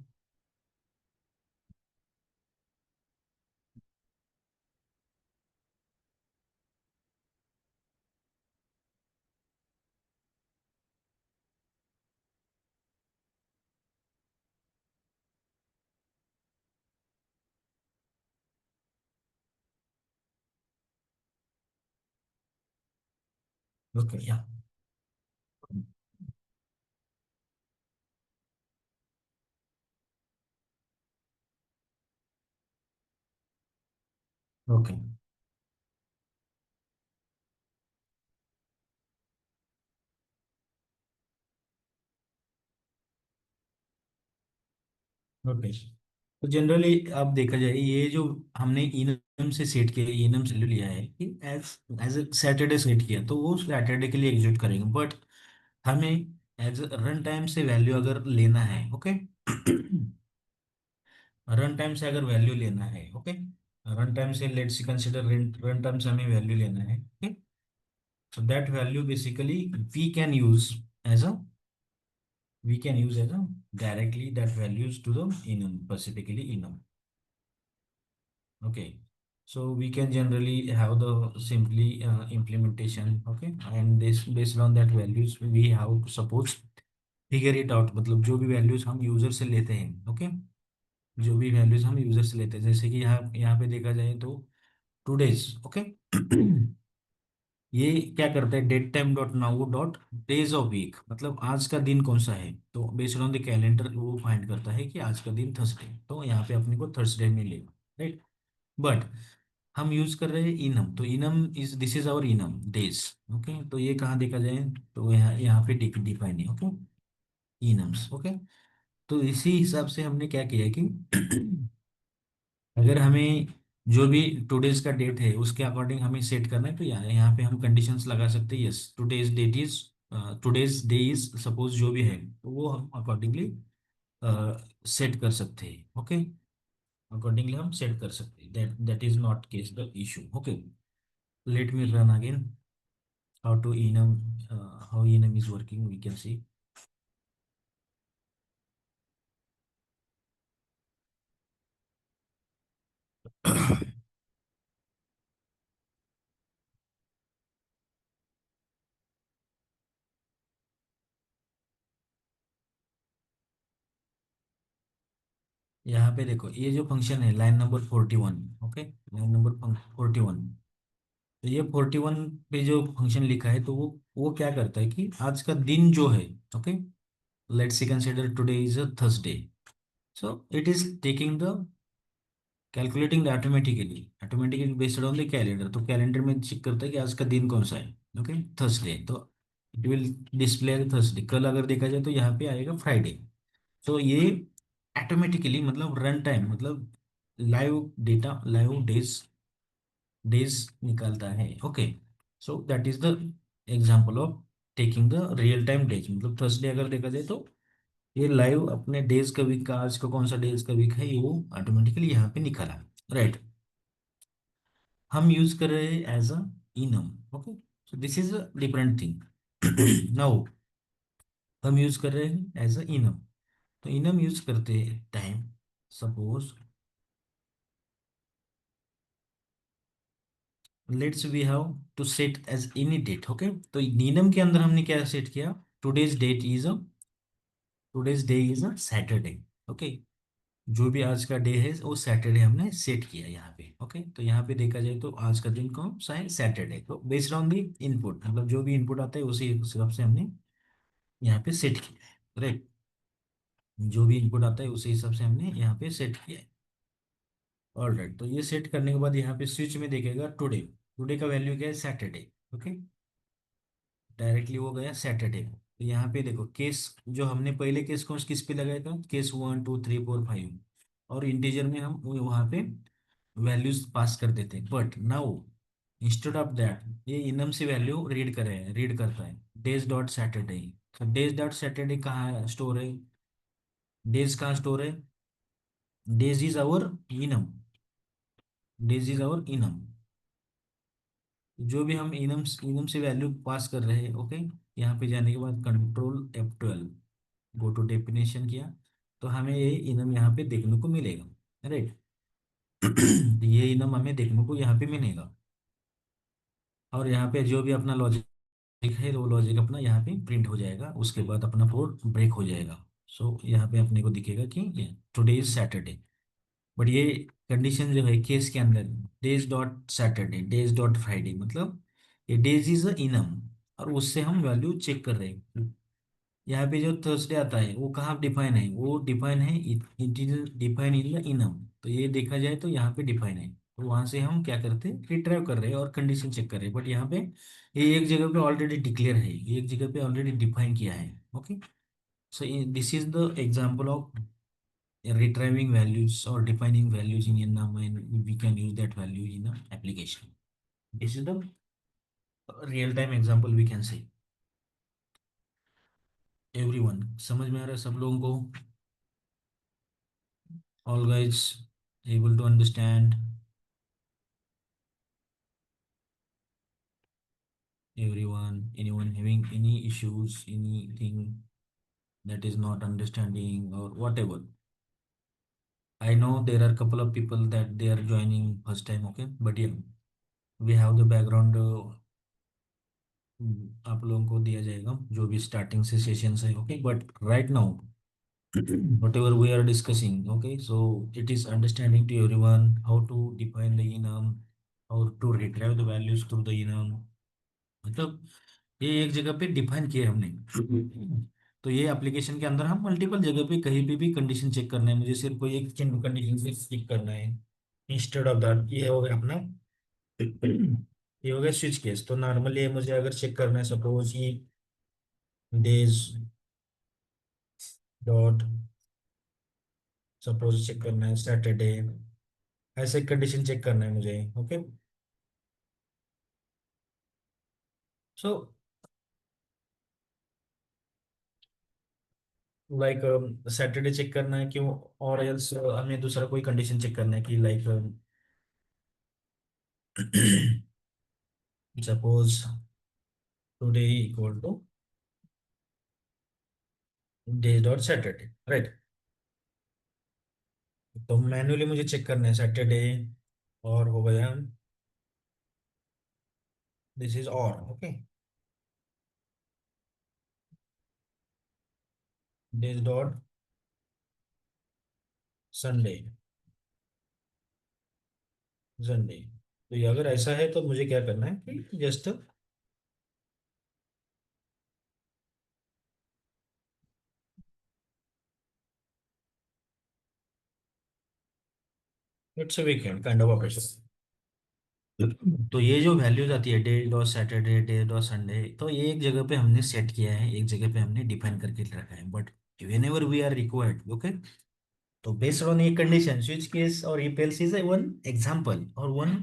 okay, yeah, okay, okay। तो generally आप देखा जाए ये जो हमने enum से set किया, enum से लिया है कि as as a Saturday set किया तो वो सैटरडे के लिए एग्जीक्यूट करेंगे, बट हमें एज रन टाइम से वैल्यू अगर लेना है, ओके, रन टाइम से अगर वैल्यू लेना है, ओके, रन टाइम से लेट्स कंसिडर रन टाइम से हमें वैल्यू लेना है, okay. So that value basically we can use as a, we can use as a directly that values to the enum, specifically enum, okay। So we can generally have the simply implementation, okay, and this based on that values we have to suppose figure it out, मतलब जो भी values हम user से लेते हैं, okay, जो भी values हम यूजर से लेते हैं, जैसे कि यहाँ यहाँ पे देखा जाए तो टू डेज, ओके। ये क्या करता है, date time dot now dot days of week, मतलब आज का दिन कौन सा है, तो बेस्ड ऑन द कैलेंडर वो फाइंड करता है कि आज का दिन थर्सडे, तो यहाँ पे अपने को थर्सडे मिलेगा, राइट। बट हम यूज कर रहे हैं इनम, तो enum is this is our enum days, okay. तो ये कहाँ देखा जाए तो यहाँ यहाँ पे डिफाइन है, ओके, इनम्स, ओके। तो इसी हिसाब से हमने क्या किया कि अगर हमें जो भी टुडेज का डेट है उसके अकॉर्डिंग हमें सेट करना है तो यहाँ पे हम कंडीशंस लगा सकते हैं, yes today's date is, today's day is suppose जो भी है तो वो हम अकॉर्डिंगली सेट कर सकते हैं, ओके। अकॉर्डिंगली हम सेट कर सकते हैं, that is not case the issue. Okay, let me run again how to enum, how enum is working, we can see। यहाँ पे देखो ये जो फंक्शन है line number 41, okay, line number 41। तो ये 41 पे जो फंक्शन लिखा है तो वो क्या करता है कि आज का दिन जो है, okay, let's see consider today is a Thursday. So it is taking the calculating the automatically based on the calendar. तो कैलेंडर में चेक करता है कि आज का दिन कौन सा है, ओके, थर्सडे। तो इट विल डिस्प्ले थर्सडे। कल अगर देखा जाए तो यहाँ पे आएगा फ्राइडे। तो ये ऑटोमेटिकली मतलब रन टाइम मतलब live data, live days days निकालता है। Okay, so that is the example of taking the real time days. मतलब थर्सडे अगर देखा जाए तो ये लाइव अपने डेज का वीक का, आज का कौन सा डेज का वीक है ये वो ऑटोमेटिकली यहाँ पे निकाला, राइट। हम यूज कर रहे हैं as a enum. Okay, so this is a different thing. Now हम यूज कर रहे हैं एज अ इनम। तो इनम यूज करते time suppose let's we have to set as any date. Okay, तो इनम के अंदर हमने क्या सेट किया, today's date is a, today's day is a Saturday. Okay, जो भी आज का डे है वो सैटरडे हमने सेट किया यहाँ पे। ओके, तो यहाँ पे देखा जाए तो आज का दिन कौन सा है, सैटरडे। तो बेस्ड ऑन दी इनपुट मतलब जो भी इनपुट आता है उसी हिसाब से हमने यहाँ पे सेट किया है, राइट। जो भी इनपुट आता है उसी हिसाब से हमने यहाँ पे सेट किया है। ऑल राइट, तो ये सेट करने के बाद यहाँ पे स्विच में देखेगा टुडे। टुडे का वैल्यू क्या है, सैटरडे। ओके, डायरेक्टली वो गया सैटरडे को। तो यहाँ पे देखो केस, जो हमने पहले केस को किस पे लगाया था, केस 1 2 3 4 5, और इंटीजर में हम वहाँ पे वैल्यूज पास कर देते हैं। But now instead of that ये इनम से वैल्यू रीड करता है डेज डॉट सैटरडे। तो डेज डॉट सैटरडे कहाँ स्टोर है, डेज कहाँ स्टोर है, days is our enum, days is our enum. जो भी हम इनम इनम से वैल्यू पास कर रहे हैं, ओके, यहाँ पे जाने के बाद control F12, go to definition किया, तो हमें ये इनम यहाँ पे देखने को मिलेगा, राइट। ये इनम हमें देखने को यहाँ पे मिलेगा। और यहाँ पे जो भी अपना लॉजिक है वो लॉजिक अपना यहाँ पे प्रिंट हो जाएगा, उसके बाद अपना कोड ब्रेक हो जाएगा। सो यहाँ पे अपने को दिखेगा कि टुडे इज सैटरडे। बट ये कंडीशन जो है केस के अंदर, days dot Saturday, days dot Friday, मतलब ये डेज इज अ इनम, और उससे हम वैल्यू चेक कर रहे हैं। यहाँ पे जो थर्सडे आता है वो कहाँ डिफाइन है, वो डिफाइन है, it is define in the enum. तो ये देखा जाए तो यहाँ पे डिफाइन है, तो वहां से हम क्या करते हैं, रिट्राइव कर रहे हैं और कंडीशन चेक कर रहे हैं। बट यहाँ पे ये एक जगह पे ऑलरेडी डिक्लेयर है, ये एक जगह पे ऑलरेडी डिफाइन किया है। Okay, so this is the example of retrieving values or defining values in enum, and we can use that value in a application. This is the real time example we can say। everyone समझ में आ रहा है सब लोगों को, all guys able to understand, everyone, anyone having any issues, anything that is not understanding or whatever? I know there are a couple of people that they are joining first time, okay, but yeah, we have the background, आप लोगों को दिया जाएगा जो भी starting से session है, okay. But right now whatever we are discussing, okay, so it is understanding to everyone how to define the enum, how to retrieve the values through the enum। मतलब ये एक जगह पे डिफाइन किया हमने। तो ये एप्लीकेशन के अंदर हम मल्टीपल जगह पे कहीं पे भी कंडीशन चेक करना है, मुझे सिर्फ कोई एक कंडीशन से चेक करना है। इंस्टेड ऑफ दैट ये हो गया अपना, ये हो गया स्विच केस। तो नॉर्मली मुझे अगर चेक करना है सपोज ये डेज डॉट, सपोज चेक करना है सैटरडे, ऐसे कंडीशन चेक करना है मुझे, okay. So like Saturday check करना है क्यों, और एल्स हमें दूसरा कोई कंडीशन चेक करना है कि like suppose today equal to day dot Saturday, right. तो मैन्युअली मुझे चेक करना है सैटरडे, और हो गया, दिस इज और okay, days dot Sunday, Sunday. तो ये अगर ऐसा है तो मुझे क्या करना है कि just it's a weekend kind of operation. तो ये जो वैल्यूज आती है, day dot Saturday, day dot Sunday, तो ये एक जगह पे हमने सेट किया है, एक जगह पे हमने डिफाइन करके रखा है, but whenever we are required, okay. तो बेस्ड ऑन ये कंडीशन, स्विच केस और if else is a one example or one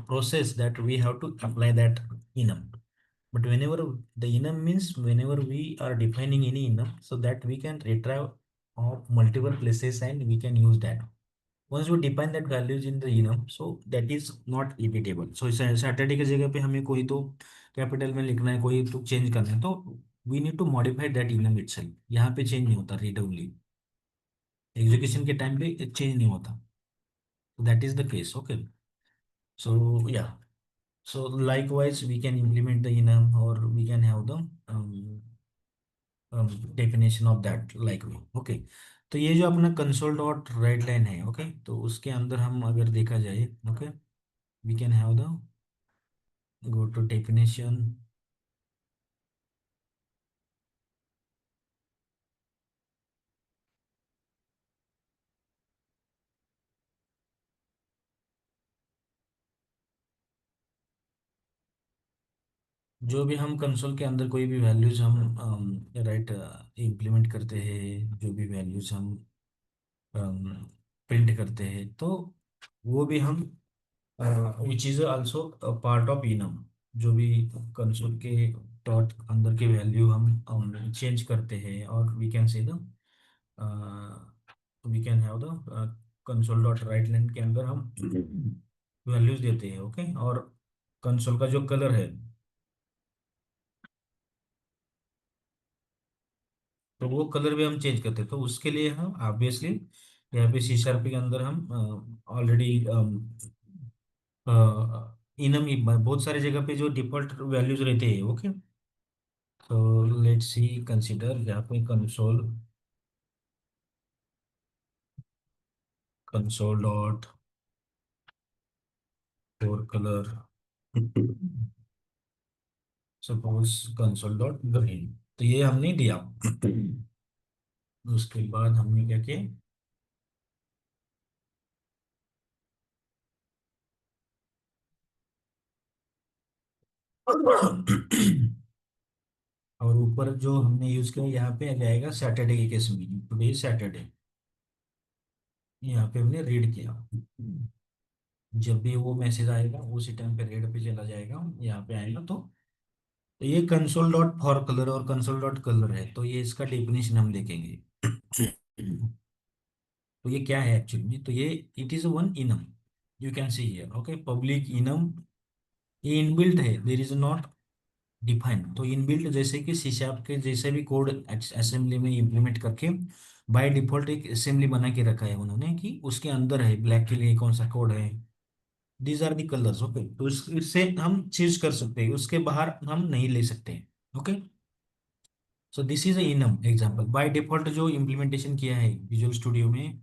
process that we have to apply that enum. But whenever the enum means whenever we are defining any enum, so that we can retrieve of multiple places and we can use that. Once we define that values in the enum, so that is not repeatable. So Saturday की जगह पे हमें कोई तो capital में लिखना है, कोई तो चेंज करना है, तो we need to modify that enum itself. यहाँ पे चेंज नहीं होता, रीड ओनली, एग्जीक्यूशन के टाइम पे चेंज नहीं होता। That is the case, okay. So yeah, so likewise we can implement the enum, or we can have the definition of that like way, okay। तो ये जो अपना कंसोल डॉट राइट लाइन है, okay, तो उसके अंदर हम अगर देखा जाए, okay, we can have the go to definition। जो भी हम कंसोल के अंदर कोई भी वैल्यूज हम राइट इम्प्लीमेंट करते हैं, जो भी वैल्यूज हम प्रिंट करते हैं, तो वो भी हम which is also part of enum. जो भी कंसोल के डॉट अंदर के वैल्यू हम चेंज करते हैं, और we can say the we can have the console dot write line के अंदर हम वैल्यूज देते हैं, ओके। और कंसोल का जो कलर है, तो वो कलर भी हम चेंज करते हैं, तो उसके लिए हम ऑब्वियसली यहाँ पे सी शार्प के अंदर हम ऑलरेडी इनम बहुत सारी जगह पे जो डिफॉल्ट वैल्यूज रहते हैं, ओके। तो लेट्स सी, कंसीडर यहाँ पे console, console dot fore colour, suppose console dot green, तो ये हमने दिया। उसके बाद हमने क्या किया, और ऊपर जो हमने यूज किया यहाँ पे आ जाएगा सैटरडे के केस में, टुडे सैटरडे, यहाँ पे हमने रीड किया। जब भी वो मैसेज आएगा उसी टाइम पे रेड पे चला जाएगा, यहाँ पे आएगा। तो ये कंसोल डॉट फॉर कलर और कंसोल डॉट कलर है, तो ये इसका डेफिनेशन हम देखेंगे। तो ये क्या है एक्चुअली में, तो ये it is one enum, you can see here, okay, public enum. ये इनबिल्ट है, देर इज नॉट डिफाइन। तो इनबिल्ट जैसे कि सी शार्प के जैसे भी कोड असेंबली में इम्प्लीमेंट करके बाय डिफॉल्ट एक असेंबली बना के रखा है उन्होंने, कि उसके अंदर है ब्लैक के लिए कौन सा कोड है, these are the colours, okay. तो इससे हम चीज कर सकते हैं, उसके बाहर हम नहीं ले सकते, okay. So this is enum example. By default जो इम्प्लीमेंटेशन किया है विजुअल स्टूडियो में,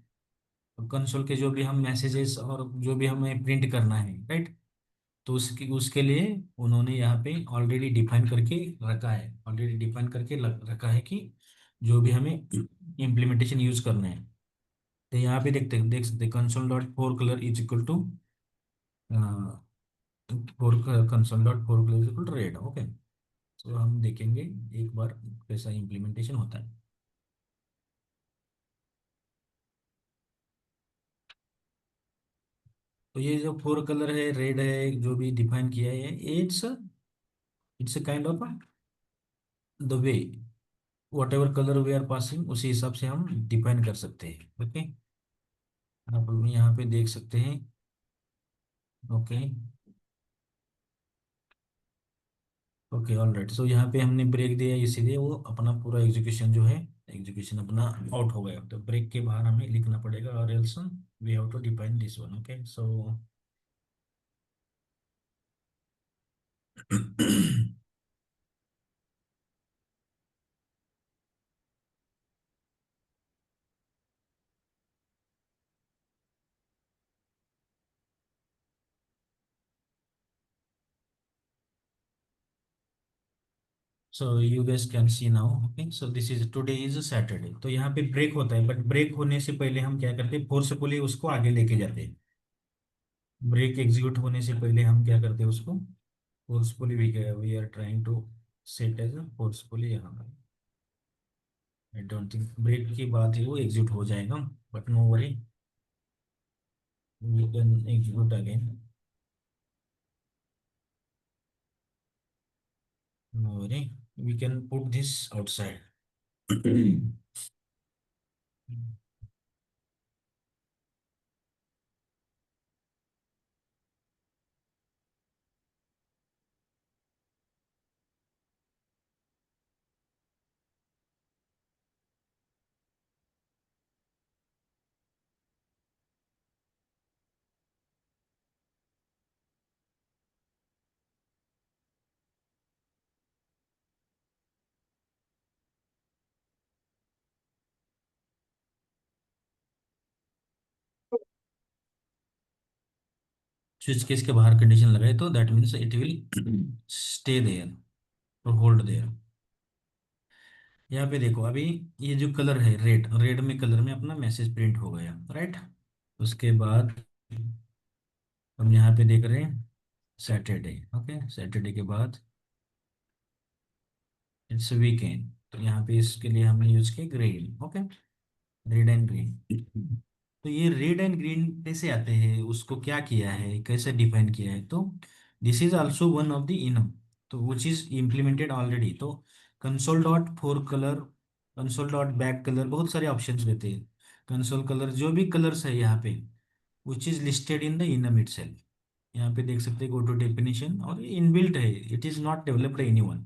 कंसोल के जो भी हम मैसेजेस और जो भी हमें प्रिंट करना है, राइट, तो उसके उसके लिए उन्होंने यहाँ पे ऑलरेडी डिफाइन करके रखा है, ऑलरेडी डिफाइन करके रखा है कि जो भी हमें इम्प्लीमेंटेशन यूज करना है। तो यहाँ पे देख सकते हैं console dot fore colour is equal to four, console dot fore colour is equal to red, okay. तो हम देखेंगे एक बार कैसा इम्प्लीमेंटेशन होता है। तो ये जो फोर कलर है, रेड है, जो भी डिफाइन किया है, it's it's a kind of the way whatever colour we are passing उसी हिसाब से हम डिफाइन कर सकते हैं। ओके, आप यहाँ पे देख सकते हैं। Okay, okay, all right. So यहाँ पे हमने ब्रेक दिया, इसीलिए वो अपना पूरा एग्जीक्यूशन जो है, एग्जीक्यूशन अपना आउट हो गया। तो ब्रेक के बाहर हमें लिखना पड़ेगा, और else we have to define this one. Okay, so so you guys can see now. Okay, so this is today is Saturday. तो यहाँ पे ब्रेक होता है, बट ब्रेक होने से पहले हम क्या करते हैं, फोर्सफुली उसको आगे लेके जाते हैं। ब्रेक एग्जीक्यूट होने से पहले हम क्या करते हैं, उसको forcefully we are trying to set as forcefully यहाँ पे। आई डोंट थिंक ब्रेक के बाद ही वो एग्जीक्यूट हो जाएगा, but no worry, we can execute again. No worry, we can put this outside. Switch case के बाहर कंडीशन लगाए तो that means it will stay there और होल्ड देयर। यहाँ पे देखो अभी, ये जो कलर है रेड, रेड में कलर में अपना मैसेज प्रिंट हो गया, राइट। उसके बाद हम यहाँ पे देख रहे हैं सैटरडे। ओके, सैटरडे के बाद इट्स वीकेंड, तो यहाँ पे इसके लिए हमने यूज किया green. Okay, red and green. तो ये रेड एंड ग्रीन कैसे आते हैं, उसको क्या किया है, कैसे डिफाइन किया है, तो this is also one of the enum, तो विच इज इम्प्लीमेंटेड ऑलरेडी। तो console dot fore colour, console dot back colour, बहुत सारे ऑप्शंस रहते हैं। कंसोल कलर जो भी कलर्स है यहाँ पे, which is listed in the enum itself. यहाँ पे देख सकते हैं, गो टू डेफिनेशन, और ये इनबिल्ट है, it is not developed any one.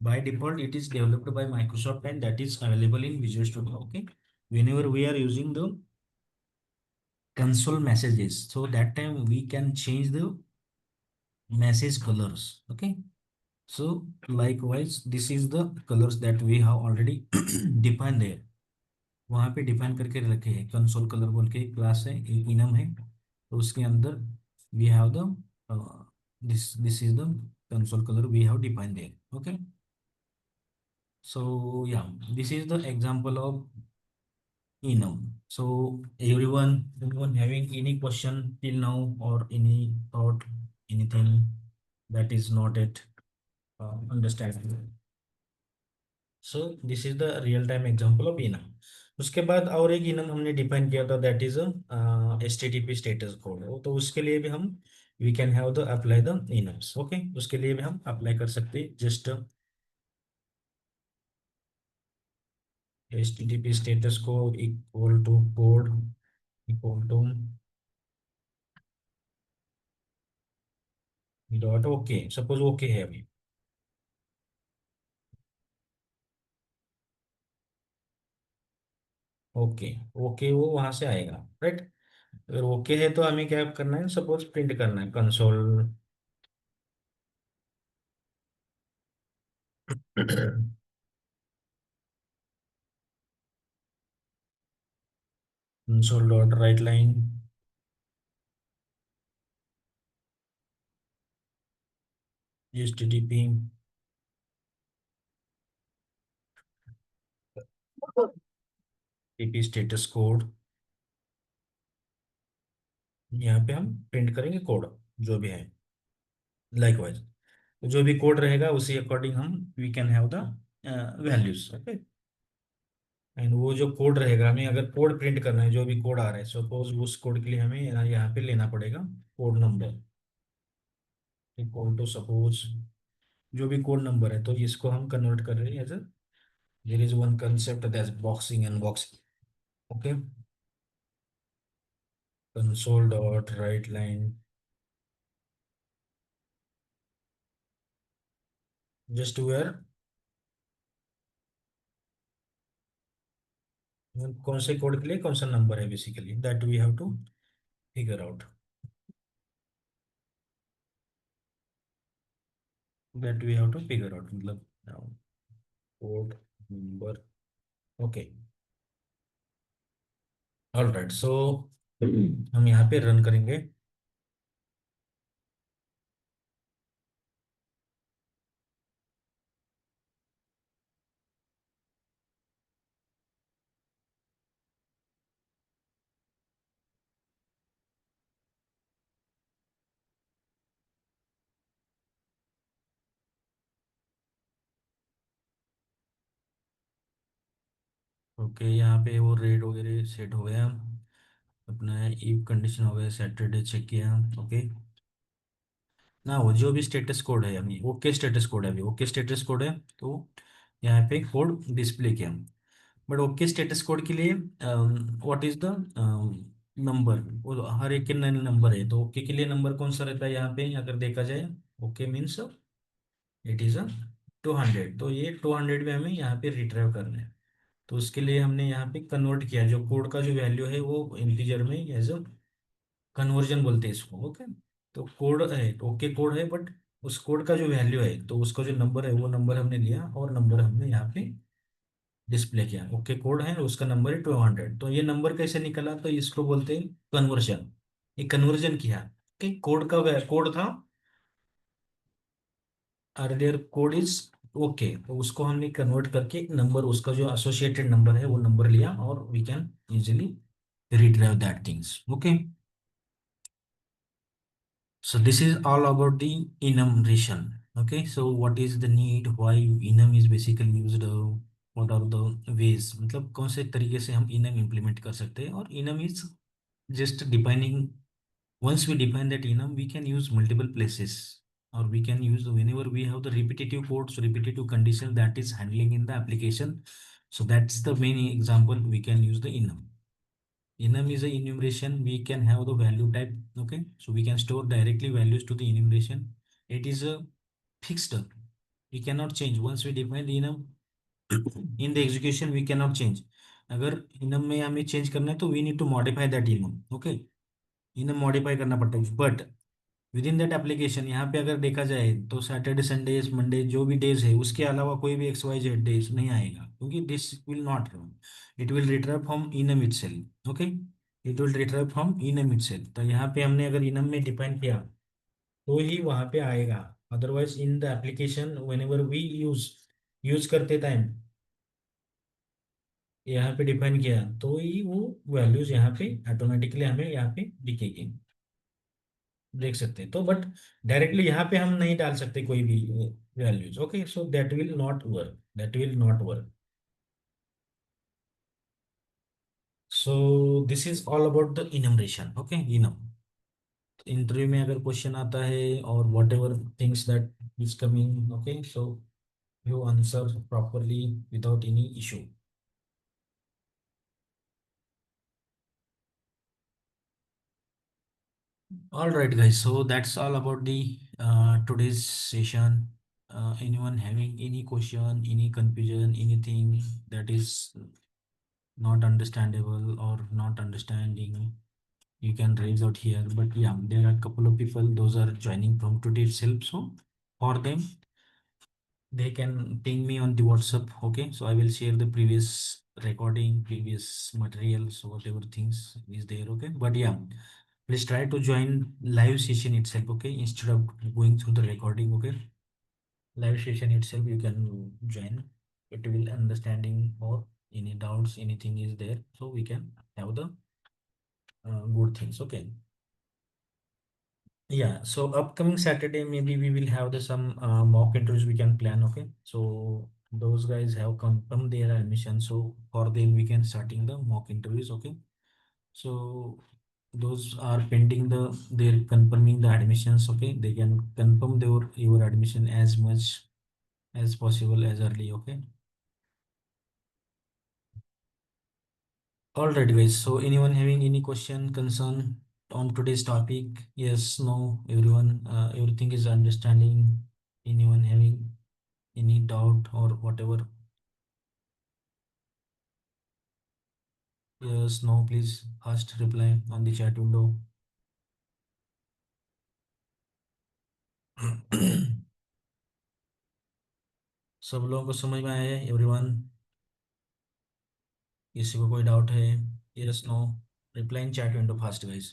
By default, it is developed by Microsoft and that is available in Visual Studio. Okay, whenever we are using the console messages, so that time we can change the message colors. Okay, so likewise this is the colors that we have already defined there, वहाँ पे define करके रखे हैं। Console colour बोल के class है, enum है, तो उसके अंदर we have the this is the console colour we have define there. Okay, so yeah, this is the example of enum. So anyone having any question till now, or any thought, anything that is not yet understandable? So this is the real time example of enum. उसके बाद और एक enum हमने define किया था, that is HTTP status code. तो उसके लिए भी हम we can have the apply the enums। Okay, उसके लिए भी हम अप्लाई कर सकते हैं, जस्ट HTTP स्टेटस को equal to code, equal to dot okay, suppose okay है अभी। ओके, ओके वो वहां से आएगा, राइट। अगर ओके है तो हमें क्या करना है, सपोज प्रिंट करना है console console dot write line HTTP TP status code. यहाँ पे हम प्रिंट करेंगे कोड जो भी है। लाइकवाइज जो भी कोड रहेगा उसी अकॉर्डिंग हम we can have the values. Okay, and वो जो कोड रहेगा, हमें अगर कोड प्रिंट करना है, जो भी कोड आ रहा है, सपोज उस कोड के लिए हमें यहाँ पे लेना पड़ेगा code number, equal to suppose जो भी कोड नंबर है, तो इसको हम कन्वर्ट कर रहे हैं as There is one concept that's boxing and boxing. Okay. Console dot write line. Just where कौन से कोड के लिए कौन सा नंबर है basically that we have to figure out. That we have to figure out मतलब code number. Okay. All right. So हम यहाँ पे रन करेंगे. ओके. यहाँ पे वो रेट वगैरह सेट हो गया. अपना इफ कंडीशन हो गया. सैटरडे चेक किया. ओके. ना वो जो भी स्टेटस कोड है अभी ओके स्टेटस कोड है. अभी ओके स्टेटस कोड है. तो यहाँ पे कोड डिस्प्ले किया. बट ओके स्टेटस कोड के लिए व्हाट इज द नंबर. वो हर एक के नए नंबर है. तो ओके के लिए नंबर कौन सा रहता है यहाँ पे अगर देखा जाए. Okay means it is 200. तो ये 200 में हमें यहाँ पे रिट्राइव करना है. तो उसके लिए हमने यहाँ पे कन्वर्ट किया. जो कोड का जो वैल्यू है वो इंटीजर में एज अ कन्वर्जन बोलते हैं इसको. ओके. तो कोड है ओके कोड है. बट उस कोड का जो वैल्यू है तो उसका जो नंबर है वो नंबर हमने लिया और नंबर हमने यहाँ पे डिस्प्ले किया. ओके कोड है उसका नंबर है 200. तो ये नंबर कैसे निकला तो इसको बोलते हैं कन्वर्जन. ये कन्वर्जन किया कि कोड का कोड था अर्लियर कोड इज ओके. तो उसको हमने कन्वर्ट करके एक नंबर उसका जो एसोसिएटेड नंबर है वो नंबर लिया और we can easily retrieve that things. Okay. So this is all about the enumeration. Okay. So what is the need, why enum is basically used, what are the ways मतलब कौन से तरीके से हम enum implement कर सकते हैं. और enum is just defining. Once we define that enum we can use multiple places, or we can use whenever we have the repetitive codes, repetitive condition that is handling in the application. So that's the main example we can use the enum. Enum is a enumeration. We can have the value type. Okay. So we can store directly values to the enumeration. It is a fixed. We cannot change. Once we define the enum in the execution we cannot change. अगर enum में हमें change करना है तो we need to modify that enum. Okay. enum modify करना पड़ता है. But with in that application यहाँ पे अगर देखा जाए तो सैटरडे संडेज मंडे जो भी डेज है उसके अलावा कोई भी XYZ डेज नहीं आएगा क्योंकि this will not run. It will retrieve from enum itself. Okay. It will retrieve from enum itself. तो यहाँ पे हमने अगर इनम में डिफाइन किया तो ही वहाँ पे आएगा. Otherwise in the application whenever we use use करते टाइम यहाँ पे डिफाइन किया तो ही वो वैल्यूज यहाँ पे ऑटोमेटिकली हमें यहाँ पे दिखेगी. देख सकते हैं. तो बट डायरेक्टली यहाँ पे हम नहीं डाल सकते कोई भी values. Okay. So that will not work. That will not work. So this is all about the enumeration. Okay. Enum interview में अगर क्वेश्चन आता है और whatever things that is coming. Okay. So you answer properly without any issue. All right, guys. So that's all about the today's session. Anyone having any question, any confusion, anything that is not understandable or not understanding, you can raise out here. But yeah, there are a couple of people those are joining from today itself. So for them, they can ping me on the WhatsApp. Okay, so I will share the previous recording, previous materials, whatever things is there. Okay, but yeah, please try to join live session itself. Okay, instead of going through the recording. Okay, live session itself you can join. It will understanding or any doubts anything is there, so we can have the good things. Okay. Yeah, so upcoming Saturday maybe we will have the some mock interviews we can plan. Okay, so those guys have confirmed their admission, so for them we can starting the mock interviews. Okay, so those are pending they're confirming the admissions. Okay, they can confirm your admission as much as possible as early. Okay. All right, guys. So, anyone having any question, concern on today's topic? Yes, no, everyone, everything is understanding. Anyone having any doubt or whatever? Yes, no, please first reply on the chat window. सब लोगों को समझ में आया है everyone? किसी को कोई डाउट है? Yes, no, reply in chat window fast, guys.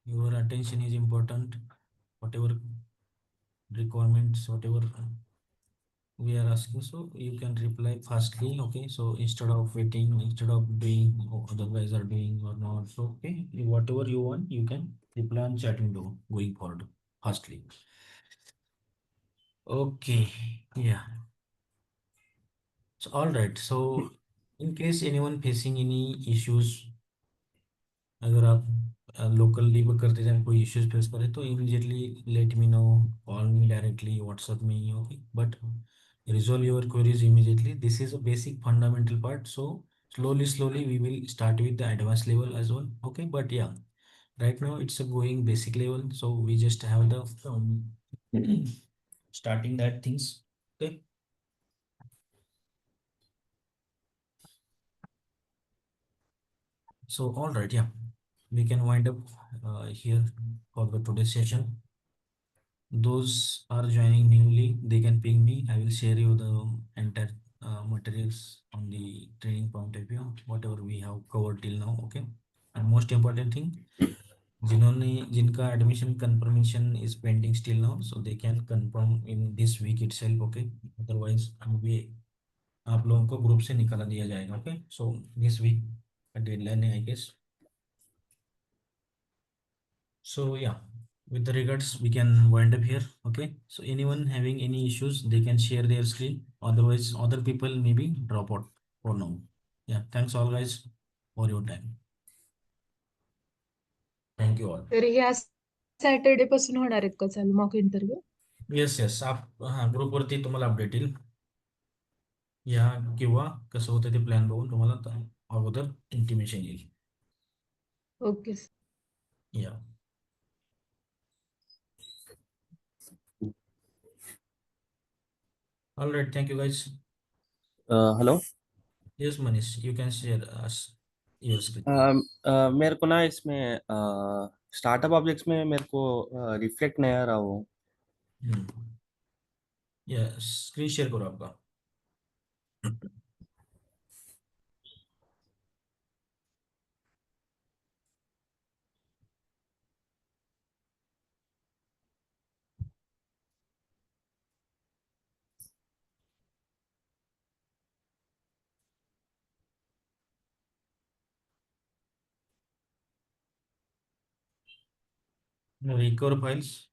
Your attention is important. Whatever requirements, whatever we are asking, so you can reply fastly. Okay, so instead of waiting, instead of doing other guys are doing or not, so okay, whatever you want, you can reply on chat window going forward fastly. Okay, yeah. So all right. So in case anyone facing any issues, अगर आप local debug करते time कोई issues face करें तो immediately let me know, call me directly, WhatsApp में, okay, but resolve your queries immediately. This is a basic fundamental part, so slowly we will start with the advanced level as well, okay, but yeah, right now it's a going basic level, so we just have the starting that things, okay. So all right, yeah, we can wind up here for the today's session. Those are joining newly, they can ping me. I will share you the entire materials on the training point of view, whatever we have covered till now. Okay. And most important thing, जिन्होंने जिनका admission confirmation is pending still now, so they can confirm in this week itself. Okay. Otherwise, we आप लोगों को group से निकाला दिया जाएगा. Okay. So this week deadline है, I guess. So yeah, with the regards, we can wind up here. Okay. So anyone having any issues, they can share their screen. Otherwise, other people maybe drop out for now. Yeah. Thanks all guys for your time. Thank you all. तर ह्या Saturday पासून होणार आहेत का चालू mock interview? Yes yes, आप हां ग्रुपवरती तुम्हाला अपडेट येईल या किंवा कसं होतं ते प्लॅन बघून तुम्हाला अगोदर इंटिमेशन येईल. ओके. या all right, thank you guys. Hello. Yes Manish, you can share your screen. मेरे को ना इसमें स्टार्टअप ऑब्जेक्ट्स में मेरे को रिफ्लेक्ट नहीं आ रहा वो. या स्क्रीन शेयर करो आपका. recover files.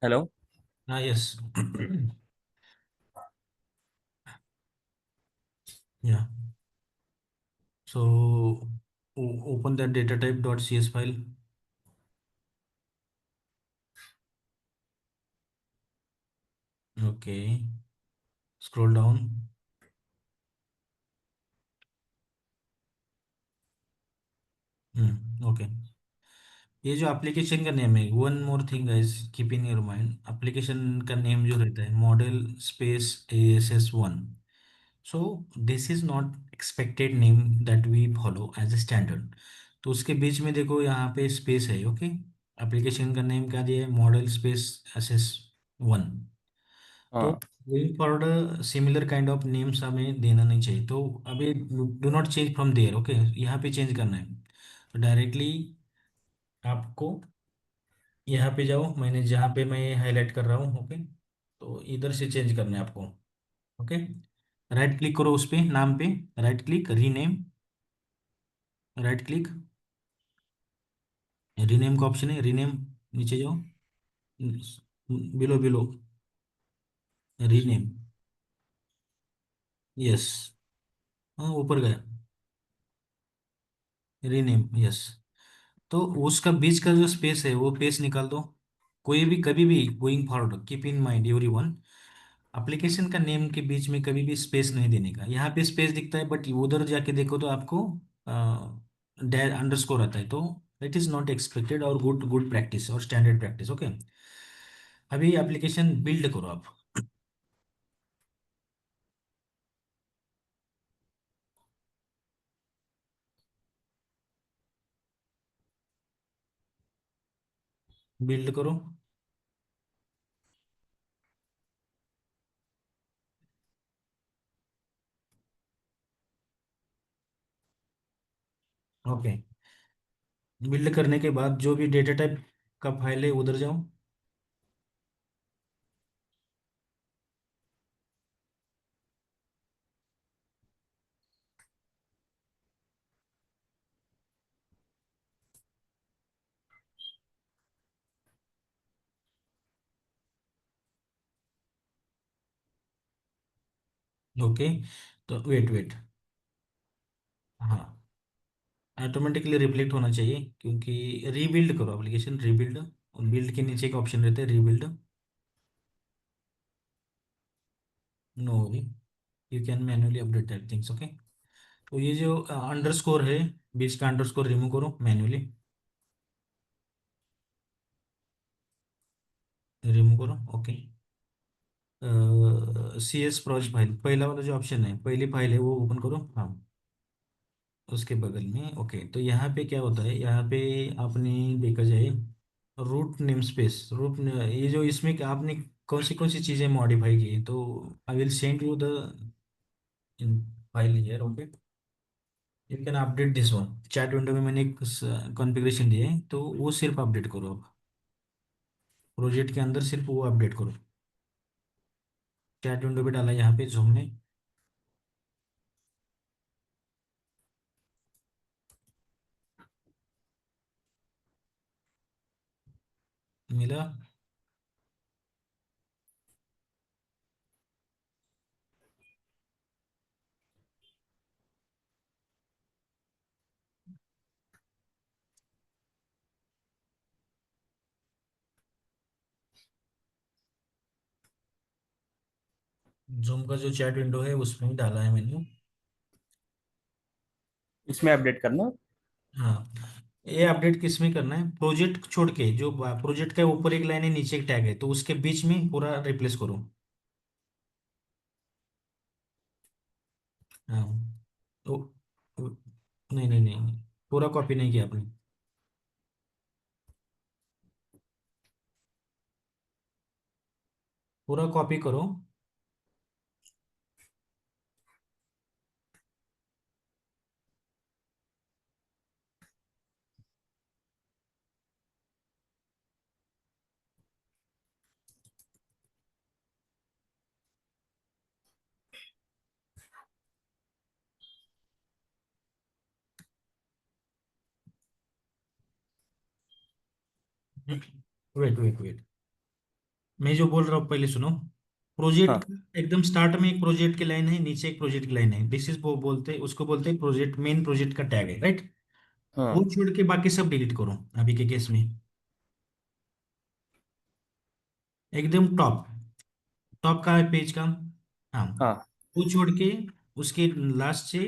Hello. Yes. Yeah. So open that data type.cs file. Okay. Scroll down. Okay. ये जो एप्लीकेशन का नेम है, one more thing guys, keep in your mind, application का नेम जो रहता है model space ASS1. So this is not expected name that we follow as a standard. तो उसके बीच में देखो यहाँ पे स्पेस है। ओके, एप्लीकेशन का नेम क्या दिया है, मॉडल स्पेस SS1। तो हाँ। Going forward similar kind of names हमें देना नहीं चाहिए। तो अभी do not change from there. Okay, यहाँ पे चेंज करना है। तो डायरेक्टली आपको यहाँ पे जाओ, मैंने जहाँ पे मैं हाईलाइट कर रहा हूँ। ओके, तो इधर से चेंज करना है आपको। ओके, राइट क्लिक करो उस पे, नाम पे right click, rename, right click, rename का ऑप्शन है, रीनेम, नीचे जाओ, बिलो बिलो, रीनेम, यस, हाँ ऊपर गया, रीनेम, यस। तो उसका बीच का जो स्पेस है वो स्पेस निकाल दो। कोई भी कभी भी going forward keep in mind everyone, application का नेम के बीच में कभी भी स्पेस नहीं देने का। यहाँ पे स्पेस दिखता है बट उधर जाके देखो तो आपको डैश अंडरस्कोर आता है। तो इट इज नॉट एक्सपेक्टेड और गुड गुड प्रैक्टिस और स्टैंडर्ड प्रैक्टिस। ओके, अभी एप्लीकेशन बिल्ड करो आप। बिल्ड करो। ओके, बिल्ड करने के बाद जो भी डेटा टाइप का फाइल है उधर जाओ। ओके, तो वेट वेट, हाँ, ऑटोमेटिकली रिफ्लेक्ट होना चाहिए क्योंकि रीबिल्ड करो एप्लीकेशन, रीबिल्ड, और बिल्ड के नीचे एक ऑप्शन रहता है rebuild. No, you can manually update that things. Okay, तो ये जो अंडरस्कोर है, बीच का अंडरस्कोर रिमूव करो मैन्युअली, रिमूव करो। ओके, CS प्रोजेक्ट फाइल, पहला वाला जो ऑप्शन है, पहली फाइल है वो ओपन करो, हाँ, उसके बगल में। ओके, तो यहाँ पे क्या होता है, यहाँ पे आपने देखा जाए रूट नेम स्पेस, ये जो इसमें क्या आपने कौन सी चीज़ें मॉडिफाई की, तो I will send you the file here. Okay, you can update this one. Chat window में मैंने एक कॉन्फ़िगरेशन दिया है, तो वो सिर्फ अपडेट करो आप, प्रोजेक्ट के अंदर सिर्फ वो अपडेट करो। चैट विंडो पे डाला है यहाँ पे जूम में, मिला। जूम का जो चैट विंडो है उसमें ही डाला है मैंने। इसमें अपडेट करना। हाँ, ये अपडेट किस में करना है, प्रोजेक्ट छोड़ के, जो प्रोजेक्ट के ऊपर एक लाइन है नीचे एक टैग है, तो उसके बीच में पूरा रिप्लेस करो। हाँ, तो नहीं नहीं नहीं, पूरा कॉपी नहीं किया आपने, पूरा कॉपी करो। वेट वेट वेट, मैं जो बोल रहा हूँ पहले सुनो। हाँ। प्रोजेक्ट एकदम स्टार्ट में एक प्रोजेक्ट की लाइन है, नीचे एक प्रोजेक्ट की लाइन है, दिस इज वो बोलते हैं, उसको बोलते हैं प्रोजेक्ट, मेन प्रोजेक्ट का टैग है, राइट। वो हाँ। छोड़ के बाकी सब डिलीट करो अभी के केस में। एकदम टॉप, टॉप का है पेज का, हाँ, हाँ। वो छोड़ के उसके लास्ट से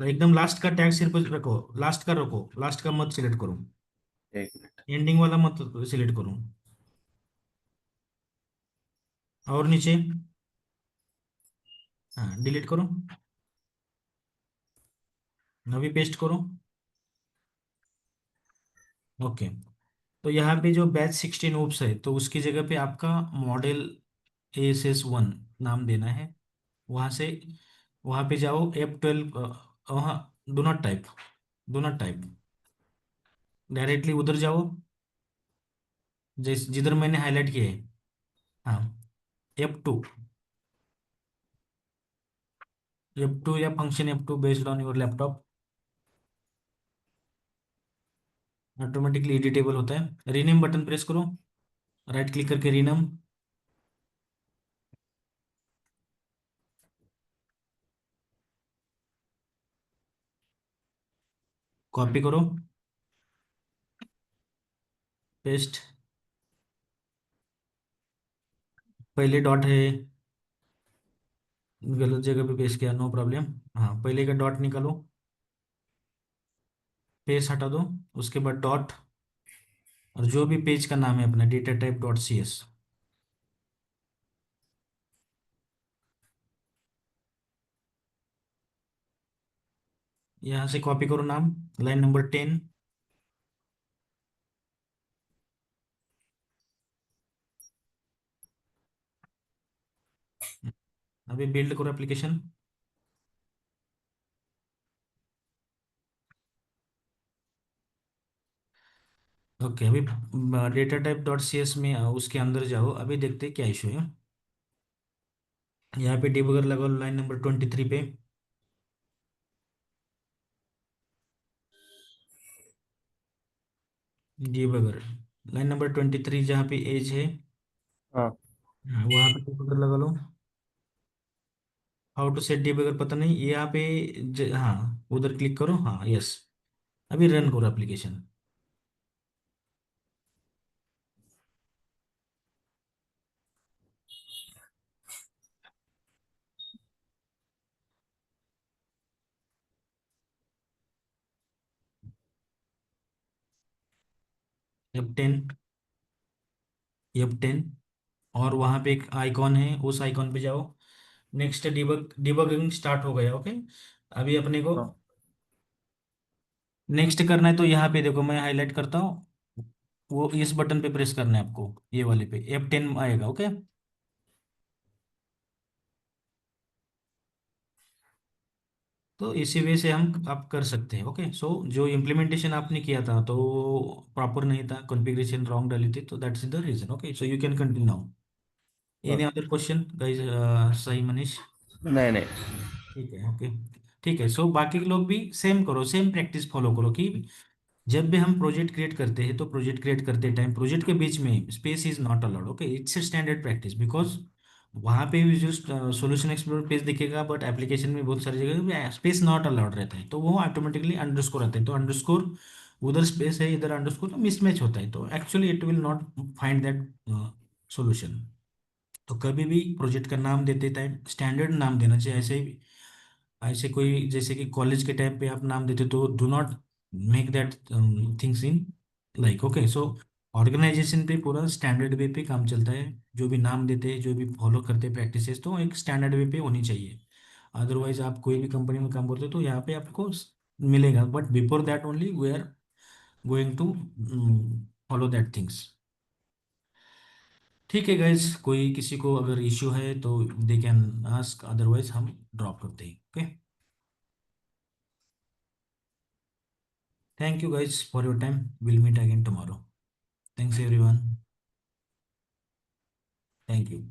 एकदम लास्ट का टैग सिर्फ रखो, लास्ट का रखो, लास्ट का मत सिलेक्ट करो, एक मिनट। एंडिंग वाला मत सिलेक्ट करो। और नीचे, हाँ, डिलीट करो, अभी पेस्ट करो। ओके, तो यहाँ पे जो बैच 16 ओप्स है तो उसकी जगह पे आपका मॉडल ASS1 नाम देना है। वहाँ से वहाँ पे जाओ F12, वहाँ डो नॉट टाइप डायरेक्टली उधर जाओ, जिधर मैंने हाईलाइट किया है। हाँ, F2, F2 या function F2 based on your laptop automatically editable होता है। रीनेम बटन प्रेस करो, राइट क्लिक करके रीनेम, कॉपी करो, पेस्ट। पहले डॉट है, गलत जगह पे पेस्ट किया, नो प्रॉब्लम। हाँ, पहले का डॉट निकालो, पेज हटा दो, उसके बाद डॉट, और जो भी पेज का नाम है अपना datatype.cs, यहाँ से कॉपी करो नाम, लाइन नंबर 10। अभी बिल्ड करो एप्लीकेशन। ओके, अभी datatype.cs में उसके अंदर जाओ, अभी देखते हैं क्या इशू है। यहाँ पे डिबगर लगाओ लाइन नंबर 23 पे। डिबगर लाइन नंबर 23 जहाँ पे एज है, हाँ। हाँ, वहाँ पे डिबगर लगा लो। हाउ टू सेट डिबगर पता नहीं, यहाँ पे हाँ उधर क्लिक करो, हाँ यस। अभी रन करो एप्लीकेशन। F10, F10, और वहाँ पे एक आइकॉन है, उस आइकॉन पे जाओ। नेक्स्ट डिबगिंग स्टार्ट हो गया, ओके। अभी अपने को हाँ। नेक्स्ट करना है, तो यहाँ पे देखो मैं हाईलाइट करता हूँ, वो इस बटन पे प्रेस करना है आपको, ये वाले पे F10 आएगा, ओके। तो इसी वे से हम आप कर सकते हैं, ओके। सो जो इम्प्लीमेंटेशन आपने किया था तो प्रॉपर नहीं था, कॉन्फ़िगरेशन रॉन्ग डाली थी, तो that's the reason, okay. So you can continue now. Any okay. Other question guys? सही मनीष? नहीं नहीं। ठीक है, ओके। ठीक है, सो बाकी लोग भी सेम करो, सेम प्रैक्टिस फॉलो करो कि जब भी हम प्रोजेक्ट क्रिएट करते हैं तो प्रोजेक्ट क्रिएट करते टाइम प्रोजेक्ट के बीच में space is not allowed, okay. It's a standard practice, because वहाँ पे भी जो सॉल्यूशन एक्सप्लोर पेज दिखेगा, बट एप्लीकेशन में बहुत सारी जगह स्पेस नॉट अलाउड रहता है, तो वो ऑटोमेटिकली अंडरस्कोर आता है, तो अंडरस्कोर उधर स्पेस है, इधर अंडरस्कोर, तो मिसमैच होता है, तो actually it will not find that solution. तो कभी भी प्रोजेक्ट का नाम देते टाइम स्टैंडर्ड नाम देना चाहिए। ऐसे कोई जैसे कि कॉलेज के टाइम पे आप नाम देते तो do not make that things in like, okay. So organisation पे पूरा स्टैंडर्ड वे पे काम चलता है, जो भी नाम देते हैं, जो भी फॉलो करते हैं प्रैक्टिसेस, तो एक स्टैंडर्ड वे पे होनी चाहिए। अदरवाइज आप कोई भी कंपनी में काम करते हो तो यहाँ पे आपको मिलेगा, but before that only we are going to follow that things. ठीक है गाइज, कोई किसी को अगर इश्यू है तो दे कैन आस्क, अदरवाइज हम ड्रॉप करते हैं, okay. Thank you guys for your time. We'll meet again tomorrow. Thanks everyone. Thank you.